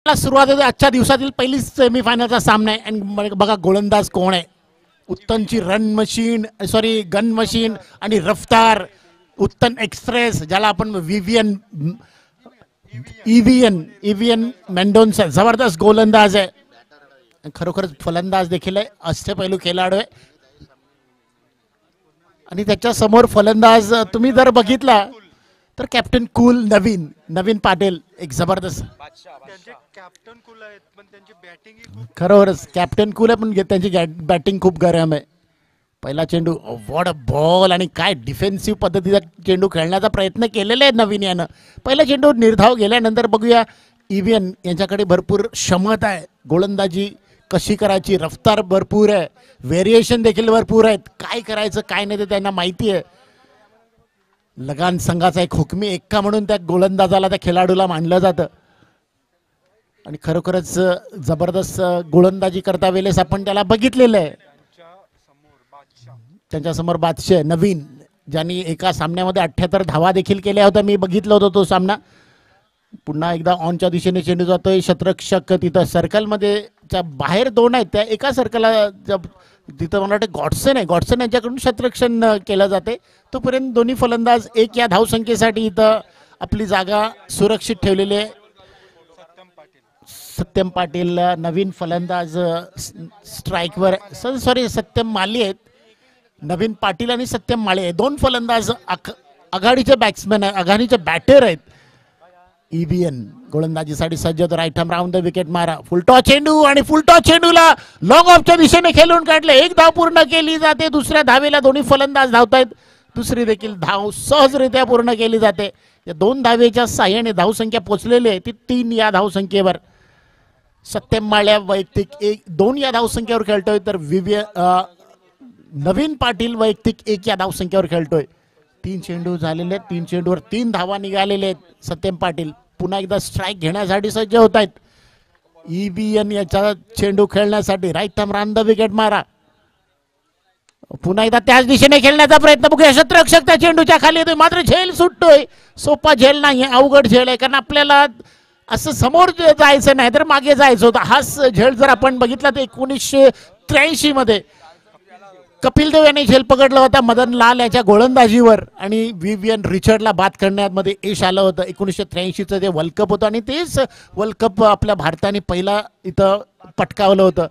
सुरुवात होते आजच्या दिवसातील पहिलीच सेमीफायनलचा सामना आहे आणि बघा गोलंदाज कोण आहे. उत्तनची गन मशीन आणि रफ्तार उत्तन एक्सप्रेस ज्याला आपण ईव्हीएन मेंडोन्सा जबरदस्त गोलंदाज आहे. खरोखरच फलंदाज देखील आहे. अष्टपैलू खेळाडू आहे आणि त्याच्या समोर फलंदाज तुम्ही जर बघितला तर कॅप्टन कूल नवीन पाटील एक जबरदस्त खरोखरच कॅप्टन कूल आहे पण त्यांची बॅटिंग खूप गरम आहे. पहिला चेंडू व्हॉट अ बॉल आणि काय डिफेन्सिव्ह पद्धतीचा चेंडू खेळण्याचा प्रयत्न केलेला आहे नवीन यानं. पहिला चेंडू निर्धाव गेल्यानंतर बघूया ईव्हीएन यांच्याकडे भरपूर क्षमता आहे. गोलंदाजी कशी करायची रफ्तार भरपूर आहे. व्हेरिएशन देखील भरपूर आहेत. काय करायचं काय नाही ते त्यांना माहिती आहे. लगान संघाचा एक हुकमी एक्का म्हणून त्या गोलंदाजाला त्या खेळाडूला मानलं जातं आणि खरोखरच जबरदस्त गोलंदाजी करता वेळेस आपण त्याला बघितलेलं आहे. त्यांच्यासमोर बादशाह नवीन ज्यांनी एका सामन्यामध्ये 78 धावा देखील केल्या होत्या. मी बघितलं होतं तो सामना. पुन्हा एकदा ऑनच्या दिशेने चेंडू जातोय. शतरक्षक तिथं सर्कलमध्ये बाहेर दोन आहेत त्या एका सर्कलला तिथं मला वाटतं गॉडसन यांच्याकडून शतरक्षण केलं जाते. तोपर्यंत दोन्ही फलंदाज एक या धावसंख्येसाठी इथं आपली जागा सुरक्षित ठेवलेली आहे. सत्यम पाटील नवीन फलंदाज स्ट्राईकवर सत्यम माली आहेत. नवीन पाटील आणि सत्यम माळे दोन फलंदाज आघाडीचे बॅट्समॅन आहे आघाडीचे बॅटर आहेत. ईव्हीएन गोलंदाजीसाठी सज्ज होतो. Right arm round the wicket मारा. फुलटॉस चेंडू आणि फुलटॉस चेंडूला लॉंग ऑफच्या दिशेने खेळून काढले. एक धाव पूर्ण केली जाते. दुसऱ्या धावेला दोन्ही फलंदाज धावतायत. दुसरी देखील धाव सहजरित्या पूर्ण केली जाते. या दोन धावेच्या साह्याने धावसंख्या पोचलेली आहे ती 3 या धावसंख्येवर. सत्यम माळ्या वैयक्तिक 2 या धावसंख्येवर खेळतोय तर नवीन पाटील वैयक्तिक 1 या धावसंख्येवर खेळतोय. 3 चेंडू झालेले आहेत. 3 चेंडूवर 3 धावा निघालेले आहेत. सत्यम पाटील पुन्हा एकदा स्ट्राईक घेण्यासाठी सज्ज होत आहेत. ईव्हीएन याचा चेंडू खेळण्यासाठी right arm round the wicket मारा. पुन्हा एकदा त्याच दिशेने खेळण्याचा प्रयत्न बघूया. शतरक्षक त्या चेंडूच्या खाली येतोय मात्र झेल सुटतोय. सोपा झेल नाही अवघड झेल आहे कारण आपल्याला असं समोर जायचं नाही तर मागे जायचं होतं. हाच झेल जर आपण बघितला तर 1983 मध्ये कपिल देव यांनी झेल पकडला होता मदन लाल याच्या गोलंदाजीवर आणि विवियन रिचर्डला बाद करण्यामध्ये यश आलं होतं. 1983चं ते वर्ल्ड कप होतं आणि तेच वर्ल्ड कप आपल्या भारताने पहिला इथं पटकावलं होतं.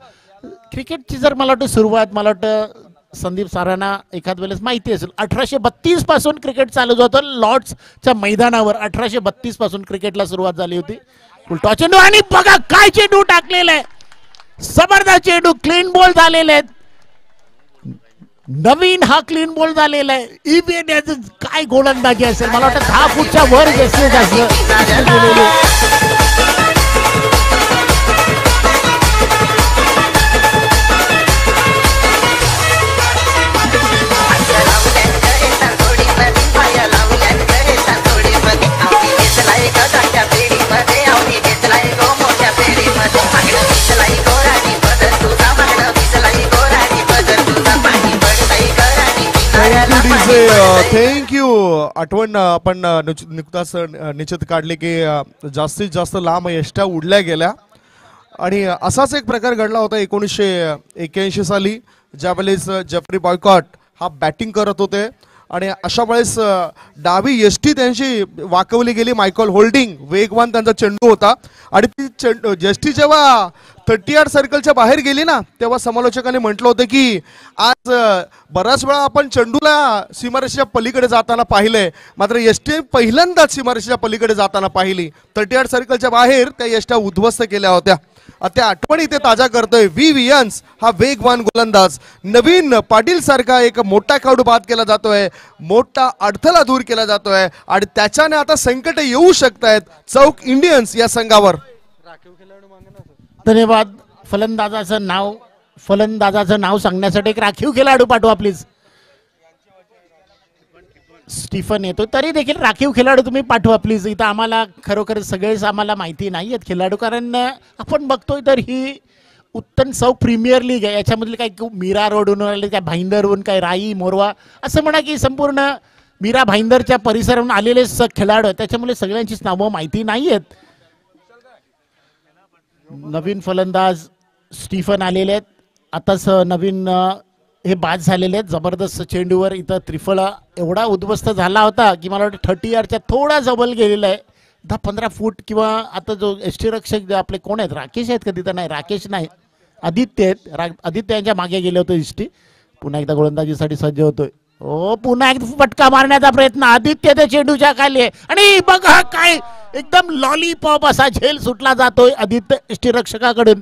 क्रिकेटची जर मला वाटतं सुरुवात मला वाटतं संदीप सारांना एखाद वेळेस माहिती असेल 1832 पासून क्रिकेट चालू होतं लॉर्ड्सच्या मैदानावर. 1832 पासून क्रिकेटला सुरुवात झाली होती. फुलटॉस चेंडू आणि बघा काय चेंडू टाकलेला आहे. जबरदस्त चेंडू क्लीन बॉल झालेले आहेत. नवीन हा क्लीन बॉल झालेला आहे. ईव्हीएन याचं काय गोलंदाजी असेल मला वाटतं 10 फूटच्या वर घेतले थँक्यू. आठवण आपण नुकताच निश्चित काढले की जास्तीत जास्त लांब यष्ट्या उडल्या गेल्या आणि असाच एक प्रकार घडला होता 1981 साली ज्यावेळेस जेफ्री बॉयकॉट हा बॅटिंग करत होते आणि अशा वेळेस डावी यष्टी त्यांची वाकवली गेली. मायकल होल्डिंग वेगवान त्यांचा चेंडू होता आणि ती यष्टी जेव्हा 38 सर्कलच्या बाहेर गेली ना तेव्हा समालोचकांनी म्हटलं होतं की आज बराच वेळा आपण चेंडूला सीमारेषेच्या पलीकडे जाताना पाहिलंय मात्र यष्टी पहिल्यांदाच सीमारेषेच्या पलीकडे जाताना पाहिली. 38 सर्कलच्या बाहेर त्या यष्ट्या उद्ध्वस्त केल्या होत्या. त्या आठवणी ते ताजा करतोय. विवियन्स हा वेगवान गोलंदाज नवीन पाटील सारखा एक मोठा खेळाडू बाद केला जातोय. मोठा अडथळा दूर केला जातोय आणि त्याच्याने आता संकट येऊ शकतायत चौक इंडियन्स या संघावर. धन्यवाद. फलंदाजाचं नाव सांगण्यासाठी एक राखीव खेळाडू पाठवा प्लीज. स्टीफन येतो तरी देखील राखीव खेळाडू तुम्ही पाठवा प्लीज. इथं आम्हाला खरोखर सगळेच आम्हाला माहिती नाही आहेत खेळाडू कारण आपण बघतोय तर ही उत्तम सौ प्रीमियर लीग आहे. याच्यामधले काही मीरा रोडहून आले काय भाईंदरहून काय राई मोरवा असं म्हणा की संपूर्ण मीरा भाईंदरच्या परिसरातून आलेले खेळाडू आहेत त्याच्यामुळे सगळ्यांचीच नावं माहिती नाही आहेत. नवीन फलंदाज स्टीफन आलेले आहेत. आताच नवीन हे बाद झालेले आहेत. जबरदस्त चेंडूवर इथं त्रिफळा एवढा उद्ध्वस्त झाला होता की मला वाटतं 30 यार्डच्या थोडा जवळ गेलेला आहे. 10-15 फूट किंवा आता जो यष्टीरक्षक आपले कोण आहेत, राकेश आहेत का तिथं? नाही, राकेश नाही, आदित्य आहेत. आदित्य यांच्या मागे गेले होते यष्टी. पुन्हा एकदा गोलंदाजीसाठी सज्ज होतोय. हो, पुन्हा एक फटका मारण्याचा प्रयत्न. आदित्य त्या चेंडूच्या खाली आहे आणि बघा काय एकदम लॉलीपॉप असा झेल सुटला जातोय आदित्य यष्टीरक्षकाकडून.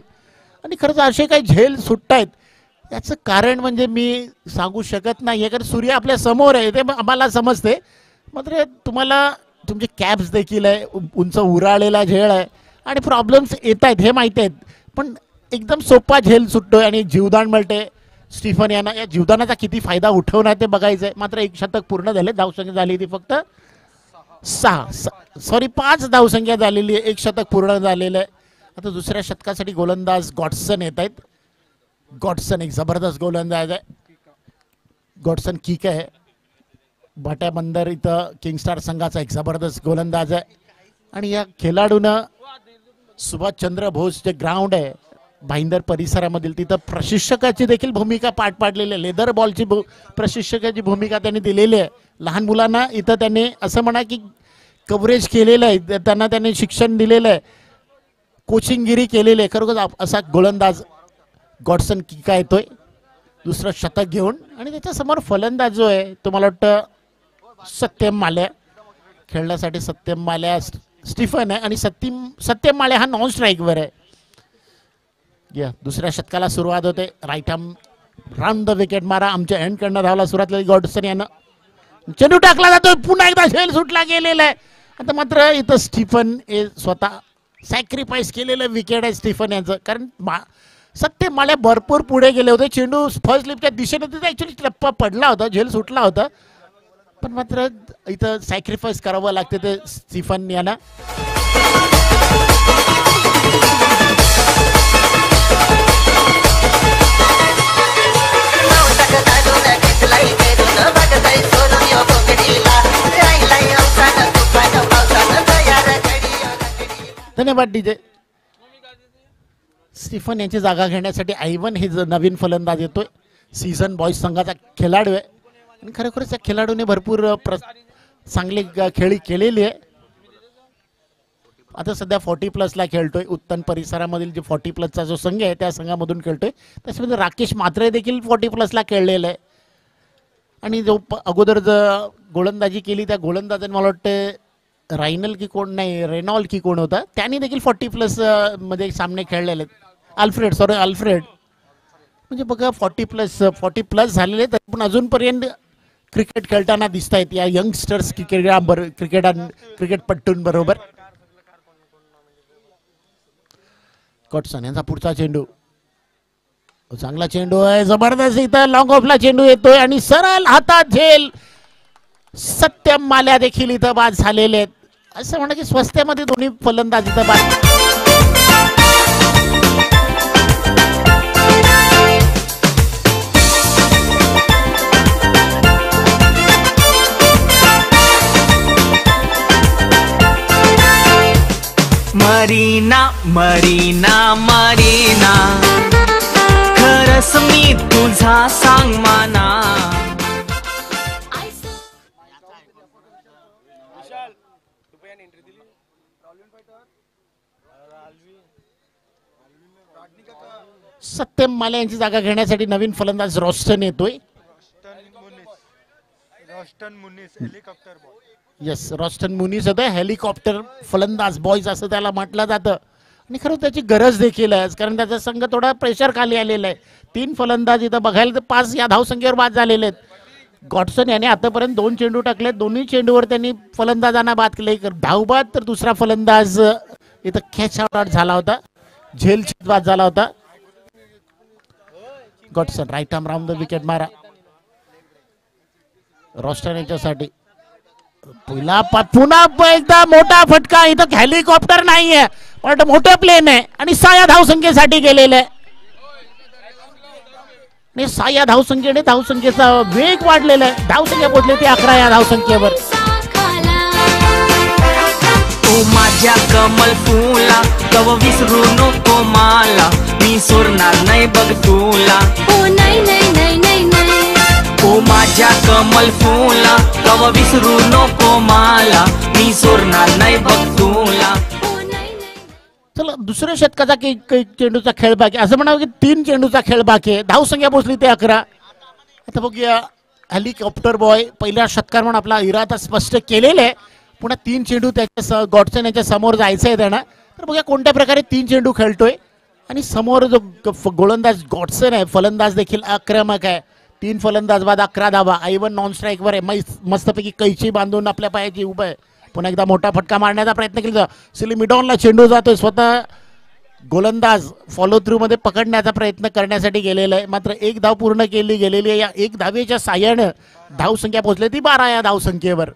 आणि खरंच असे काही झेल सुटतायत याचं कारण म्हणजे मी सांगू शकत नाही, कारण सूर्य आपल्या समोर आहे ते आम्हाला समजते. मात्र तुम्हाला तुमचे कॅप्स देखील आहे, उंच उराळलेला झेल आहे आणि प्रॉब्लेम्स येत आहेत हे माहिती आहेत. पण एकदम सोपा झेल सुटतोय आणि जीवदान मिळते स्टीफन यांना. या जीवदानाचा किती फायदा उठवणार ते बघायचं आहे. मात्र 1 शतक पूर्ण झाले. धावसंख्या झाली ती फक्त 5 धावसंख्या झालेली आहे. 1 शतक पूर्ण झालेलं आहे. आता दुसऱ्या शतकासाठी गोलंदाज गॉडसन येत आहेत. गॉडसन एक जबरदस्त गोलंदाज आहे. गॉडसन किक आहे. भाट्या बंदर इथं किंगस्टार संघाचा एक जबरदस्त गोलंदाज आहे. आणि या खेळाडूनं सुभाषचंद्र बोस जे ग्राउंड आहे भाईंदर परिसरामधील तिथं प्रशिक्षकाची देखील भूमिका पार पाडलेली आहे. लेदर बॉलची प्रशिक्षकाची भूमिका त्यांनी दिलेली आहे. लहान मुलांना इथं त्यांनी असं म्हणा की कव्हरेज केलेलं आहे, त्यांना त्यांनी शिक्षण दिलेलं आहे, कोचिंगगिरी केलेली आहे. खरोखर असा गोलंदाज गॉडसन किका येतोय दुसरं शतक घेऊन. आणि त्याच्यासमोर फलंदाज जो आहे तो मला वाटतं सत्यम माल्या खेळण्यासाठी. सत्यम माल्या स्टीफन आहे आणि सत्यम माल्या हा नॉन स्ट्राईकवर आहे. दुसऱ्या शतकाला सुरुवात होते. Right arm round the wicket मारा. आमच्या एंड कडनं धावला सुरुवात गॉडसन यानं चेंडू टाकला जातो. पुन्हा एकदा झेल सुटला गेलेला आहे. आता मात्र इथं स्टीफन हे स्वतः सॅक्रिफाईस केलेलं विकेट आहे स्टीफन यांचं. कारण सत्यम माल्या भरपूर पुढे गेले होते. चेंडू फर्स्ट लिपच्या दिशेने तिथे ऍक्च्युली टप्पा पडला होता, झेल सुटला होता. पण मात्र इथं सॅक्रिफाईस करावं लागते ते स्टीफन यांना. धन्यवाद डीजे. स्टीफन यांची जागा घेण्यासाठी आयवन हे नवीन फलंदाज येतोय. सीझन बॉयज संघाचा खेळाडू आहे आणि खरोखरच त्या खेळाडूने भरपूर चांगली खेळी केलेली आहे. आता सध्या 40+ खेळतोय. उत्तन परिसरामधील जे 40+ जो संघ आहे त्या संघामधून खेळतोय. त्याच्यामध्ये राकेश म्हात्रे देखील 40+ खेळलेलं आहे. आणि जो अगोदर गोलंदाजी केली त्या गोलंदाजाने मला वाटतं रायनल की कोण नाही, रेनॉल की कोण होता, त्यांनी देखील 40+ मध्ये सामने खेळलेले आहेत. अल्फ्रेड म्हणजे बघा 40+ झालेले आहेत. पण अजूनपर्यंत क्रिकेट खेळताना दिसत आहेत या यंगस्टर्स क्रिकेटपट्टूंबरोबर. गॉडसन यांचा पुढचा चेंडू चांगला चेंडू आहे. जबरदस्त इथं लॉंग ऑफला चेंडू येतोय आणि सरळ हातात झेल. सत्यम माल्या देखील इथं बाद झालेले आहेत. असं म्हणा की स्वस्त्यामध्ये दोन्ही फलंदाज इथं बाद. मरीना मरीना मरीना खरंच मी तुझा सांग माना. सत्यम माल्या यांची जागा घेण्यासाठी नवीन फलंदाज रॉस्टन येतोय. रॉस्टन मुनीस होते. हेलिकॉप्टर फलंदाज बॉयज असं त्याला म्हटलं जातं. आणि खरं त्याची गरज देखील आहे कारण त्याचा संघ थोडा प्रेशर खाली आलेला आहे. 3 फलंदाज इथं बघायला तर 5 या धावसंख्येवर बाद झालेले आहेत. गॉडसन याने आतापर्यंत 2 चेंडू टाकले. दोन्ही चेंडूवर त्यांनी फलंदाजांना बाद केले. धावबाद तर दुसरा फलंदाज इथं कॅच आउट झाला होता. झेल बाद झाला होता. Godson right arm round the wicket मारा. रॉस्टन यांच्यासाठी पुन्हा एकदा मोठा फटका. इथं हेलिकॉप्टर नाहीये पण मोठं प्लेन आहे आणि 6 या धावसंख्येसाठी गेलेलं आहे. 6 या धावसंख्येने धावसंख्येचा वेग वाढलेला आहे. धावसंख्या पोहोचली ती 11 या धावसंख्येवर. तू माझ्या कमल फुला कव विसरू नको मला मी सोडणार नाही बघ तुला ओ नाही नाही नाही नाही नाही तू माझ्या कमल फुला कव विसरू नको मला मी सोडणार नाही बघ तुला ओ नाही नाही चला दुसऱ्या षटकाचा चेंडूचा खेळ बाकी असं म्हणावं की 3 चेंडूचा खेळ बाकी आहे. धावसंख्या पोहोचली ते 11. आता बघूया हेलिकॉप्टर बॉय पहिल्या षटकार म्हणून आपला इरादा स्पष्ट केलेला आहे. पुन्हा 3 चेंडू त्याच्या गॉडसन याच्या समोर जायचं आहे त्यांना. तर बघूया कोणत्या प्रकारे 3 चेंडू खेळतोय आणि समोर जो गोलंदाज गॉडसन आहे फलंदाज देखील आक्रमक आहे. 3 फलंदाज बाद 11 धावा. आयवन नॉन स्ट्राईकवर आहे. मस्तपैकी कैची बांधून आपल्या पायाची उभं आहे. पुन्हा एकदा मोठा फटका मारण्याचा प्रयत्न केला. सिली मिडॉनला चेंडू जातोय. स्वतः गोलंदाज फॉलो थ्रू मध्ये पकडण्याचा प्रयत्न करण्यासाठी गेलेला आहे. मात्र 1 धाव पूर्ण केली गेलेली आहे. या 1 धावेच्या साह्यानं धावसंख्या पोहोचली ती 12 या धावसंख्येवर.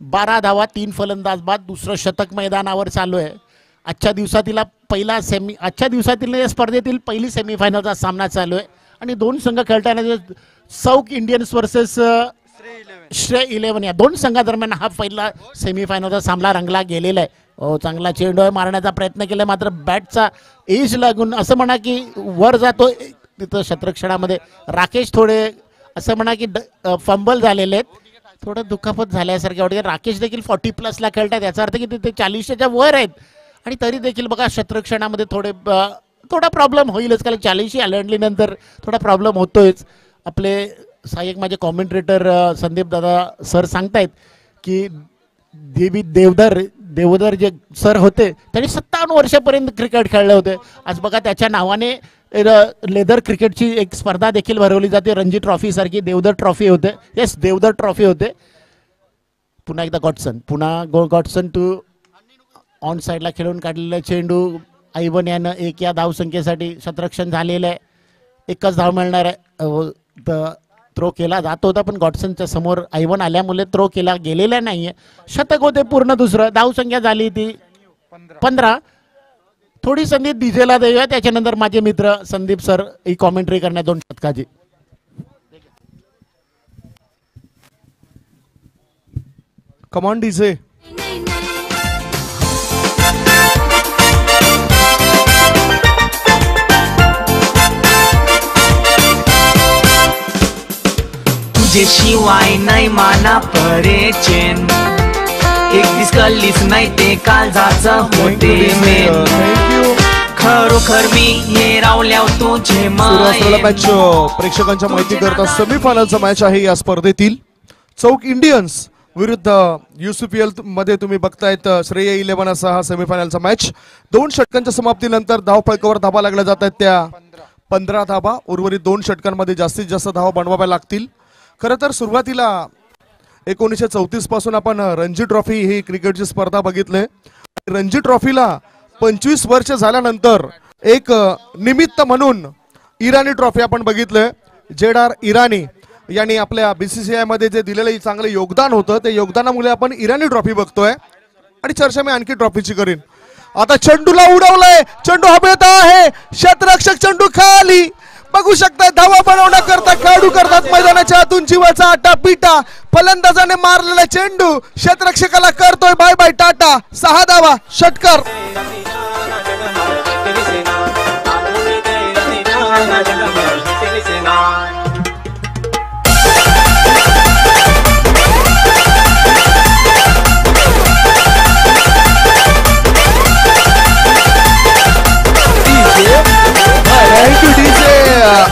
12 धावा 3 फलंदाज बाद. दुसरं शतक मैदानावर चालू आहे. आजच्या दिवसातील या स्पर्धेतील पहिली सेमीफायनलचा सामना चालू आहे आणि 2 संघ खेळताना सौक इंडियन्स वर्सेस श्रेय 11 या 2 संघादरम्यान हा पहिला सेमीफायनलचा सामना रंगला गेलेला आहे. चांगला चेंडू मारण्याचा प्रयत्न केला मात्र बॅटचा एज लागून असं म्हणा की वर जातो तिथं क्षेत्ररक्षणामध्ये राकेश थोडे असं म्हणा की फंबल झालेले आहेत. थोडं दुखापत झाल्यासारखे वाटते. राकेश देखील 40+ खेळतात याचा अर्थ की ते 40च्या वर आहेत आणि तरी देखील बघा क्षेत्ररक्षणामध्ये थोडा प्रॉब्लेम होईलच कारण 40 आल्यानंतर थोडा प्रॉब्लेम होतोयच. आपले सहाय्यक माझे कॉमेंट्रेटर संदीप दादा सर सांगतायत की देवधर जे सर होते त्यांनी 57 वर्षापर्यंत क्रिकेट खेळले होते. आज बघा त्याच्या नावाने लेदर क्रिकेटची एक स्पर्धा देखील भरवली जाते. रणजी ट्रॉफी सारखी देवधर ट्रॉफी होते. येस देवधर ट्रॉफी होते. पुन्हा एकदा गॉडसन टू ऑन साईडला खेळून काढलेला चेंडू आयवन यानं 1 या धावसंख्येसाठी क्षेत्ररक्षण झालेलं आहे. 1च धाव मिळणार आहे. थ्रो केला जात होता पण गॉडसनच्या समोर आयवन आल्यामुळे थ्रो केला गेलेला नाहीये. शतक होते पूर्ण दुसरं. धावसंख्या झाली ती 15. थोडी संधी डीजेला देऊया त्याच्यानंतर माझे मित्र संदीप सर ही कॉमेंट्री करण्यात 2 षटकाची. Come on DJ. नाही नाही तुझ्याशिवाय नाही माना परेचेन एक दिस कल्लीच नाही ते काळजाचं होते मेन थँक्यू. खरोखर मी हे रावल्या तुझे माय मॅच प्रेक्षकांच्या माहिती करता सेमीफायनलचा मॅच आहे या स्पर्धेतील. चौक इंडियन्स विरुद्ध UCPL मध्ये तुम्ही बघतायत श्रेय 11 असा हा सेमीफायनलचा मॅच. 2 षटकांच्या समाप्तीनंतर धावफलकावर धावा लागल्या जात आहेत त्या 15 धावा. उर्वरित 2 षटकांमध्ये जास्तीत जास्त धावा बनवाव्या लागतील. खरं तर सुरुवातीला 1934 पासून आपण रणजी ट्रॉफी ही क्रिकेटची स्पर्धा बघितली. रणजी ट्रॉफीला 25 वर्ष झाल्यानंतर एक निमित्त म्हणून इराणी ट्रॉफी आपण बघितलंय. जेडार इराणी यांनी आपल्या BCCI मध्ये जे दिलेलं चांगलं योगदान होतं ते योगदानामुळे आपण इराणी ट्रॉफी बघतोय आणि चर्चा मी आणखी ट्रॉफीची करीन. आता चेंडूला उडवलंय. चेंडू हवेत आहे. क्षेत्ररक्षक चेंडू खाली बघू शकता. धावा बनवण्याकरता खेळाडू करतात मैदानाच्या आतून जीवाचा आटा पिटा. फलंदाजाने मारलेला चेंडू क्षेत्ररक्षकाला करतोय बाय बाय टाटा. 6 धावा षटकार.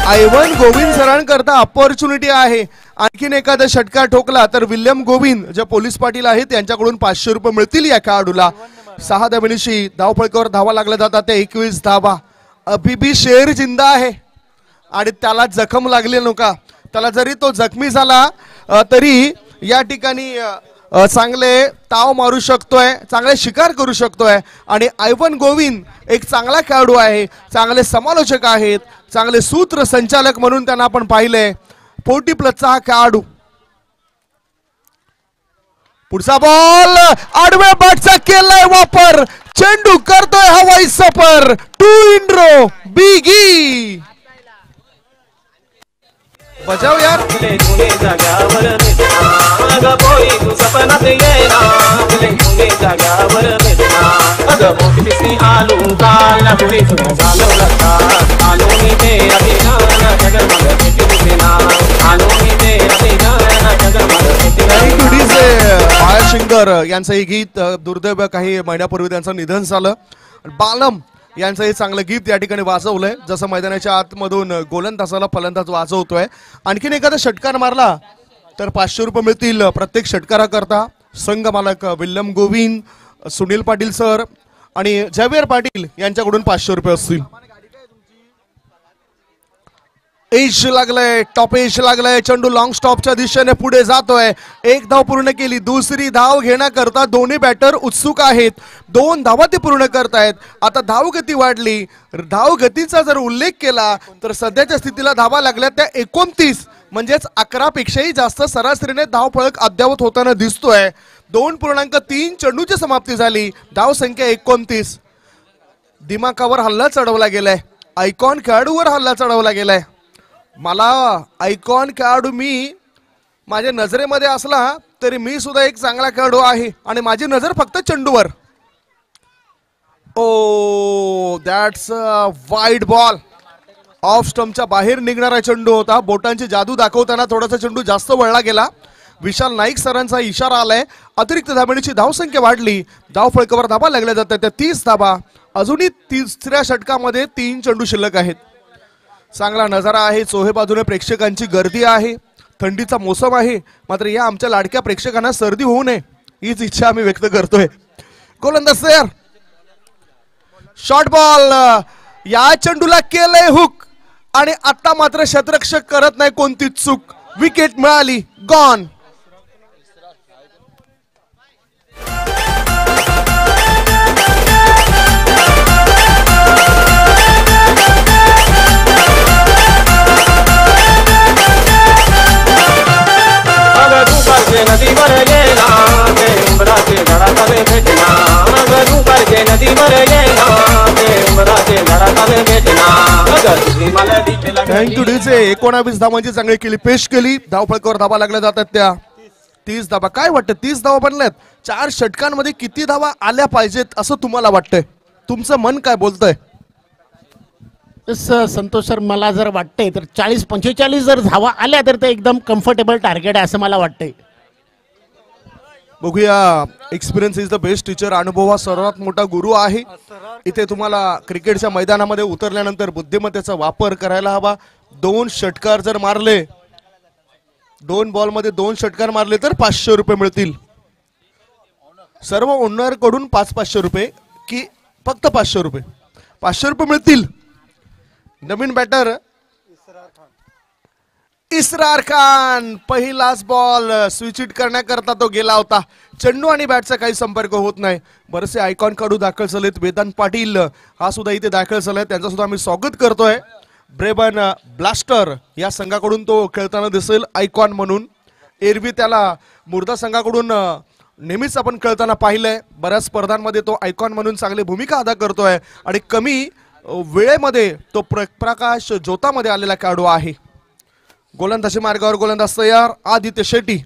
आयवन गोविंद सरांकरता अपॉर्च्युनिटी आहे. आणखीन एखादा षटकार ठोकला तर विल्यम गोविंद जे पोलीस पाटील आहेत त्यांच्याकडून 500 रुपये मिळतील या खेळाडूला. 6 धावेनिशी धावफलकावर धावा लागल्या जातात त्या 21 धावा. अभिबी शेर जिंदा आहे आणि त्याला जखम लागली नका. त्याला जरी तो जखमी झाला तरी या ठिकाणी चांगले ताव मारू शकतोय. चांगले शिकार करू शकतोय आणि आयवन गोविंद एक चांगला खेळाडू आहे. चांगले समालोचक आहेत. चांगले सूत्र संचालक म्हणून त्यांना आपण पाहिले. 40+ हा खेळाडू. पुढचा बॉल आडव्या बॅटचा केलाय वापर. चेंडू करतोय हवाई सफर. 2 इन रो बिगी. बजाव यार. तुले तुले जाग्यावर भेटणार अगं बोई तू सपनात येना तुले तुले जाग्यावर भेटणार अगं मोठीशी आलू काल पुढे सुद्धा झालो लता आलो मी ते अभिमान जगमग भेटू ना आलो मी ते अभिमान जगमग भेटू थँक यू डीजे बाळशिंगर यांचं हे गीत दुर्दैव काही महिन्यापूर्वी त्यांचं निधन झालं. बालम यांचं हे चांगलं गीत या ठिकाणी वाजवलंय. जसं मैदानाच्या आतमधून गोलंदाजाला फलंदाज वाजवतोय. आणखीन एखादा षटकार मारला तर 500 रुपये मिळतील प्रत्येक षटकाराकरता. संघ मालक विल्यम गोविंद, सुनील पाटील सर आणि झवेर पाटील यांच्याकडून 500 रुपये असतील. एज लागलंय, टॉप एज लागलंय. चेंडू लॉंग स्टॉपच्या दिशेने पुढे जातोय. एक धाव पूर्ण केली. दुसरी धाव घेण्याकरता दोन्ही बॅटर उत्सुक आहेत. 2 धावा ते पूर्ण करतायत. आता धाव गती वाढली. धाव गतीचा जर उल्लेख केला तर सध्याच्या स्थितीला धावा लागल्या त्या 29 म्हणजेच 11 पेक्षाही जास्त सरासरीने धाव फळक अद्यावत होताना दिसतोय. 2.3 चेंडूची समाप्ती झाली. धाव संख्या 29. दिमाखावर हल्ला चढवला गेलाय. आयकॉन खेळाडूवर हल्ला चढवला गेलाय. मला आयकॉन खेळाडू मी माझ्या नजरेमध्ये असला तरी मी सुद्धा एक चांगला खेळाडू आहे आणि माझी नजर फक्त चेंडूवर. Oh that's a wide ball. Off स्टंपच्या बाहेर निघणारा चेंडू होता. बोटांची जादू दाखवताना थोडासा चेंडू जास्त वळला गेला. विशाल नाईक सरांचा इशारा आलाय. अतिरिक्त धाबेची धावसंख्या वाढली. धाव फळकावर धाबा लागल्या जातात त्या 30 धाबा. अजूनही तिसऱ्या षटकामध्ये 3 चेंडू शिल्लक आहेत. चांगला नजारा आहे. चोहे बाजूने प्रेक्षकांची गर्दी आहे. थंडीचा मोसम आहे. मात्र या आमच्या लाडक्या प्रेक्षकांना सर्दी होऊ नये हीच इच्छा आम्ही व्यक्त करतोय. गोलंदाज तयार. Short ball. या चेंडूला केलंय हुक आणि आता मात्र क्षेत्ररक्षक करत नाही कोणतीच चूक. विकेट मिळाली. गॉन. नदीवर गेला ते उंबराचे झाडाखाली भेटना अगं दुपारचे नदीवर गेला ते उंबराचे झाडाखाली भेटना अगं तुझी मला दिसला. Thank you DJ. 19 धावांची चांगली केली. पेश केली. धाव फळकावर धावा लागल्या जातात त्या 30 धावा. काय वाटतं 30 धावा बनल्यात. 4 षटकांमध्ये किती धावा आल्या पाहिजेत असं तुम्हाला वाटतंय? तुमचं मन काय बोलतंय? संतोष सर मला जर वाटतंय तर 40-45 जर धावा आल्या तर ते एकदम कम्फर्टेबल टार्गेट आहे असं मला वाटतंय. बघूया. Experience is the best teacher. अनुभव हा सर्वात मोठा गुरु आहे. इथे तुम्हाला क्रिकेटच्या मैदानामध्ये उतरल्यानंतर बुद्धिमत्तेचा वापर करायला हवा. 2 षटकार जर मारले, 2 बॉलमध्ये 2 षटकार मारले तर 500 रुपये मिळतील. सर्व ओनर कडून 500 रुपये की फक्त 500 रुपये? 500 रुपये मिळतील. नवीन बॅटर इसरार खान. पहिलाच बॉल स्विच हिट करण्याकरता तो गेला होता. चेंडू आणि बॅटचा काही संपर्क होत नाही. बरेचसे आयकॉन काढू दाखल झालेत. वेदांत पाटील हा सुद्धा इथे दाखल झालाय. त्यांचा सुद्धा आम्ही स्वागत करतोय. ब्रेबन ब्लास्टर या संघाकडून तो खेळताना दिसेल आयकॉन म्हणून. एरवी त्याला मुर्दा संघाकडून नेहमीच आपण खेळताना पाहिलंय. बऱ्याच स्पर्धांमध्ये तो आयकॉन म्हणून चांगली भूमिका अदा करतोय आणि कमी वेळेमध्ये तो प्रकाश ज्योतामध्ये आलेला खेळाडू आहे. गोलंदाजी मार्गावर गोलंदाज तयार. आदित्य शेट्टी.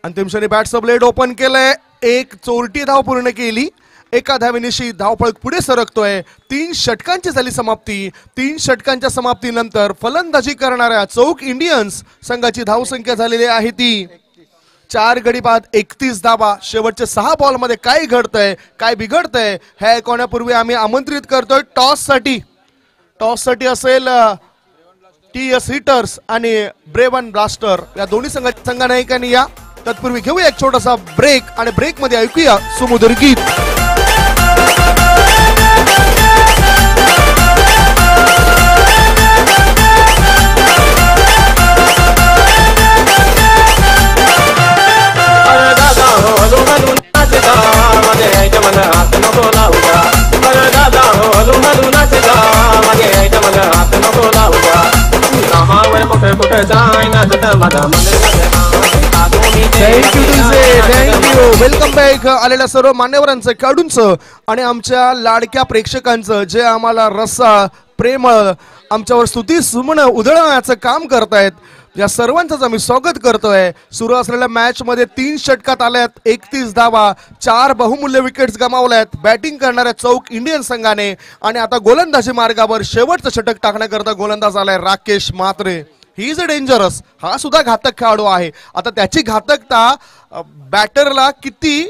अंतिम क्षणी बॅटचं ब्लेड ओपन केलंय. एक चोरटी धाव पूर्ण केली. एका धावेनिशी धावफळक पुढे सरकतोय. 3 षटकांची झाली समाप्ती. 3 षटकांच्या समाप्तीनंतर फलंदाजी करणाऱ्या चौक इंडियन्स संघाची धावसंख्या झालेली आहे ती 4 गडी बाद 31 धावा. शेवटच्या 6 बॉलमध्ये काय घडतंय, काय बिघडतंय हे ऐकण्यापूर्वी आम्ही आमंत्रित करतोय टॉससाठी. टॉससाठी असेल TS हिटर्स आणि ब्रेवन ब्लास्टर या दोन्ही संघनायकांनी या. तत्पूर्वी घेऊया एक छोटासा ब्रेक आणि ब्रेक मध्ये ऐकूया सुमधुर गीत. थँक्यू. वेलकम बॅक आलेल्या सर्व मान्यवरांचं, खेळाडूंचं आणि आमच्या लाडक्या प्रेक्षकांचं जे आम्हाला रस्सा प्रेम आमच्यावर स्तुती सुमन उधळण्याचं काम करतायत, या सर्वांचं आम्ही स्वागत करतोय. सुरू असलेल्या मॅच मध्ये 3 षटकात आल्यात, 31 धावा, 4 बहुमूल्य विकेट्स गमावल्यात बॅटिंग करणाऱ्या चौक इंडियन संघाने. आणि आता गोलंदाजी मार्गावर शेवटचं षटक टाकण्याकरता गोलंदाज आलाय Rakesh Mhatre. He is a dangerous, हा सुद्धा घातक खेळाडू आहे. आता त्याची घातकता बॅटरला किती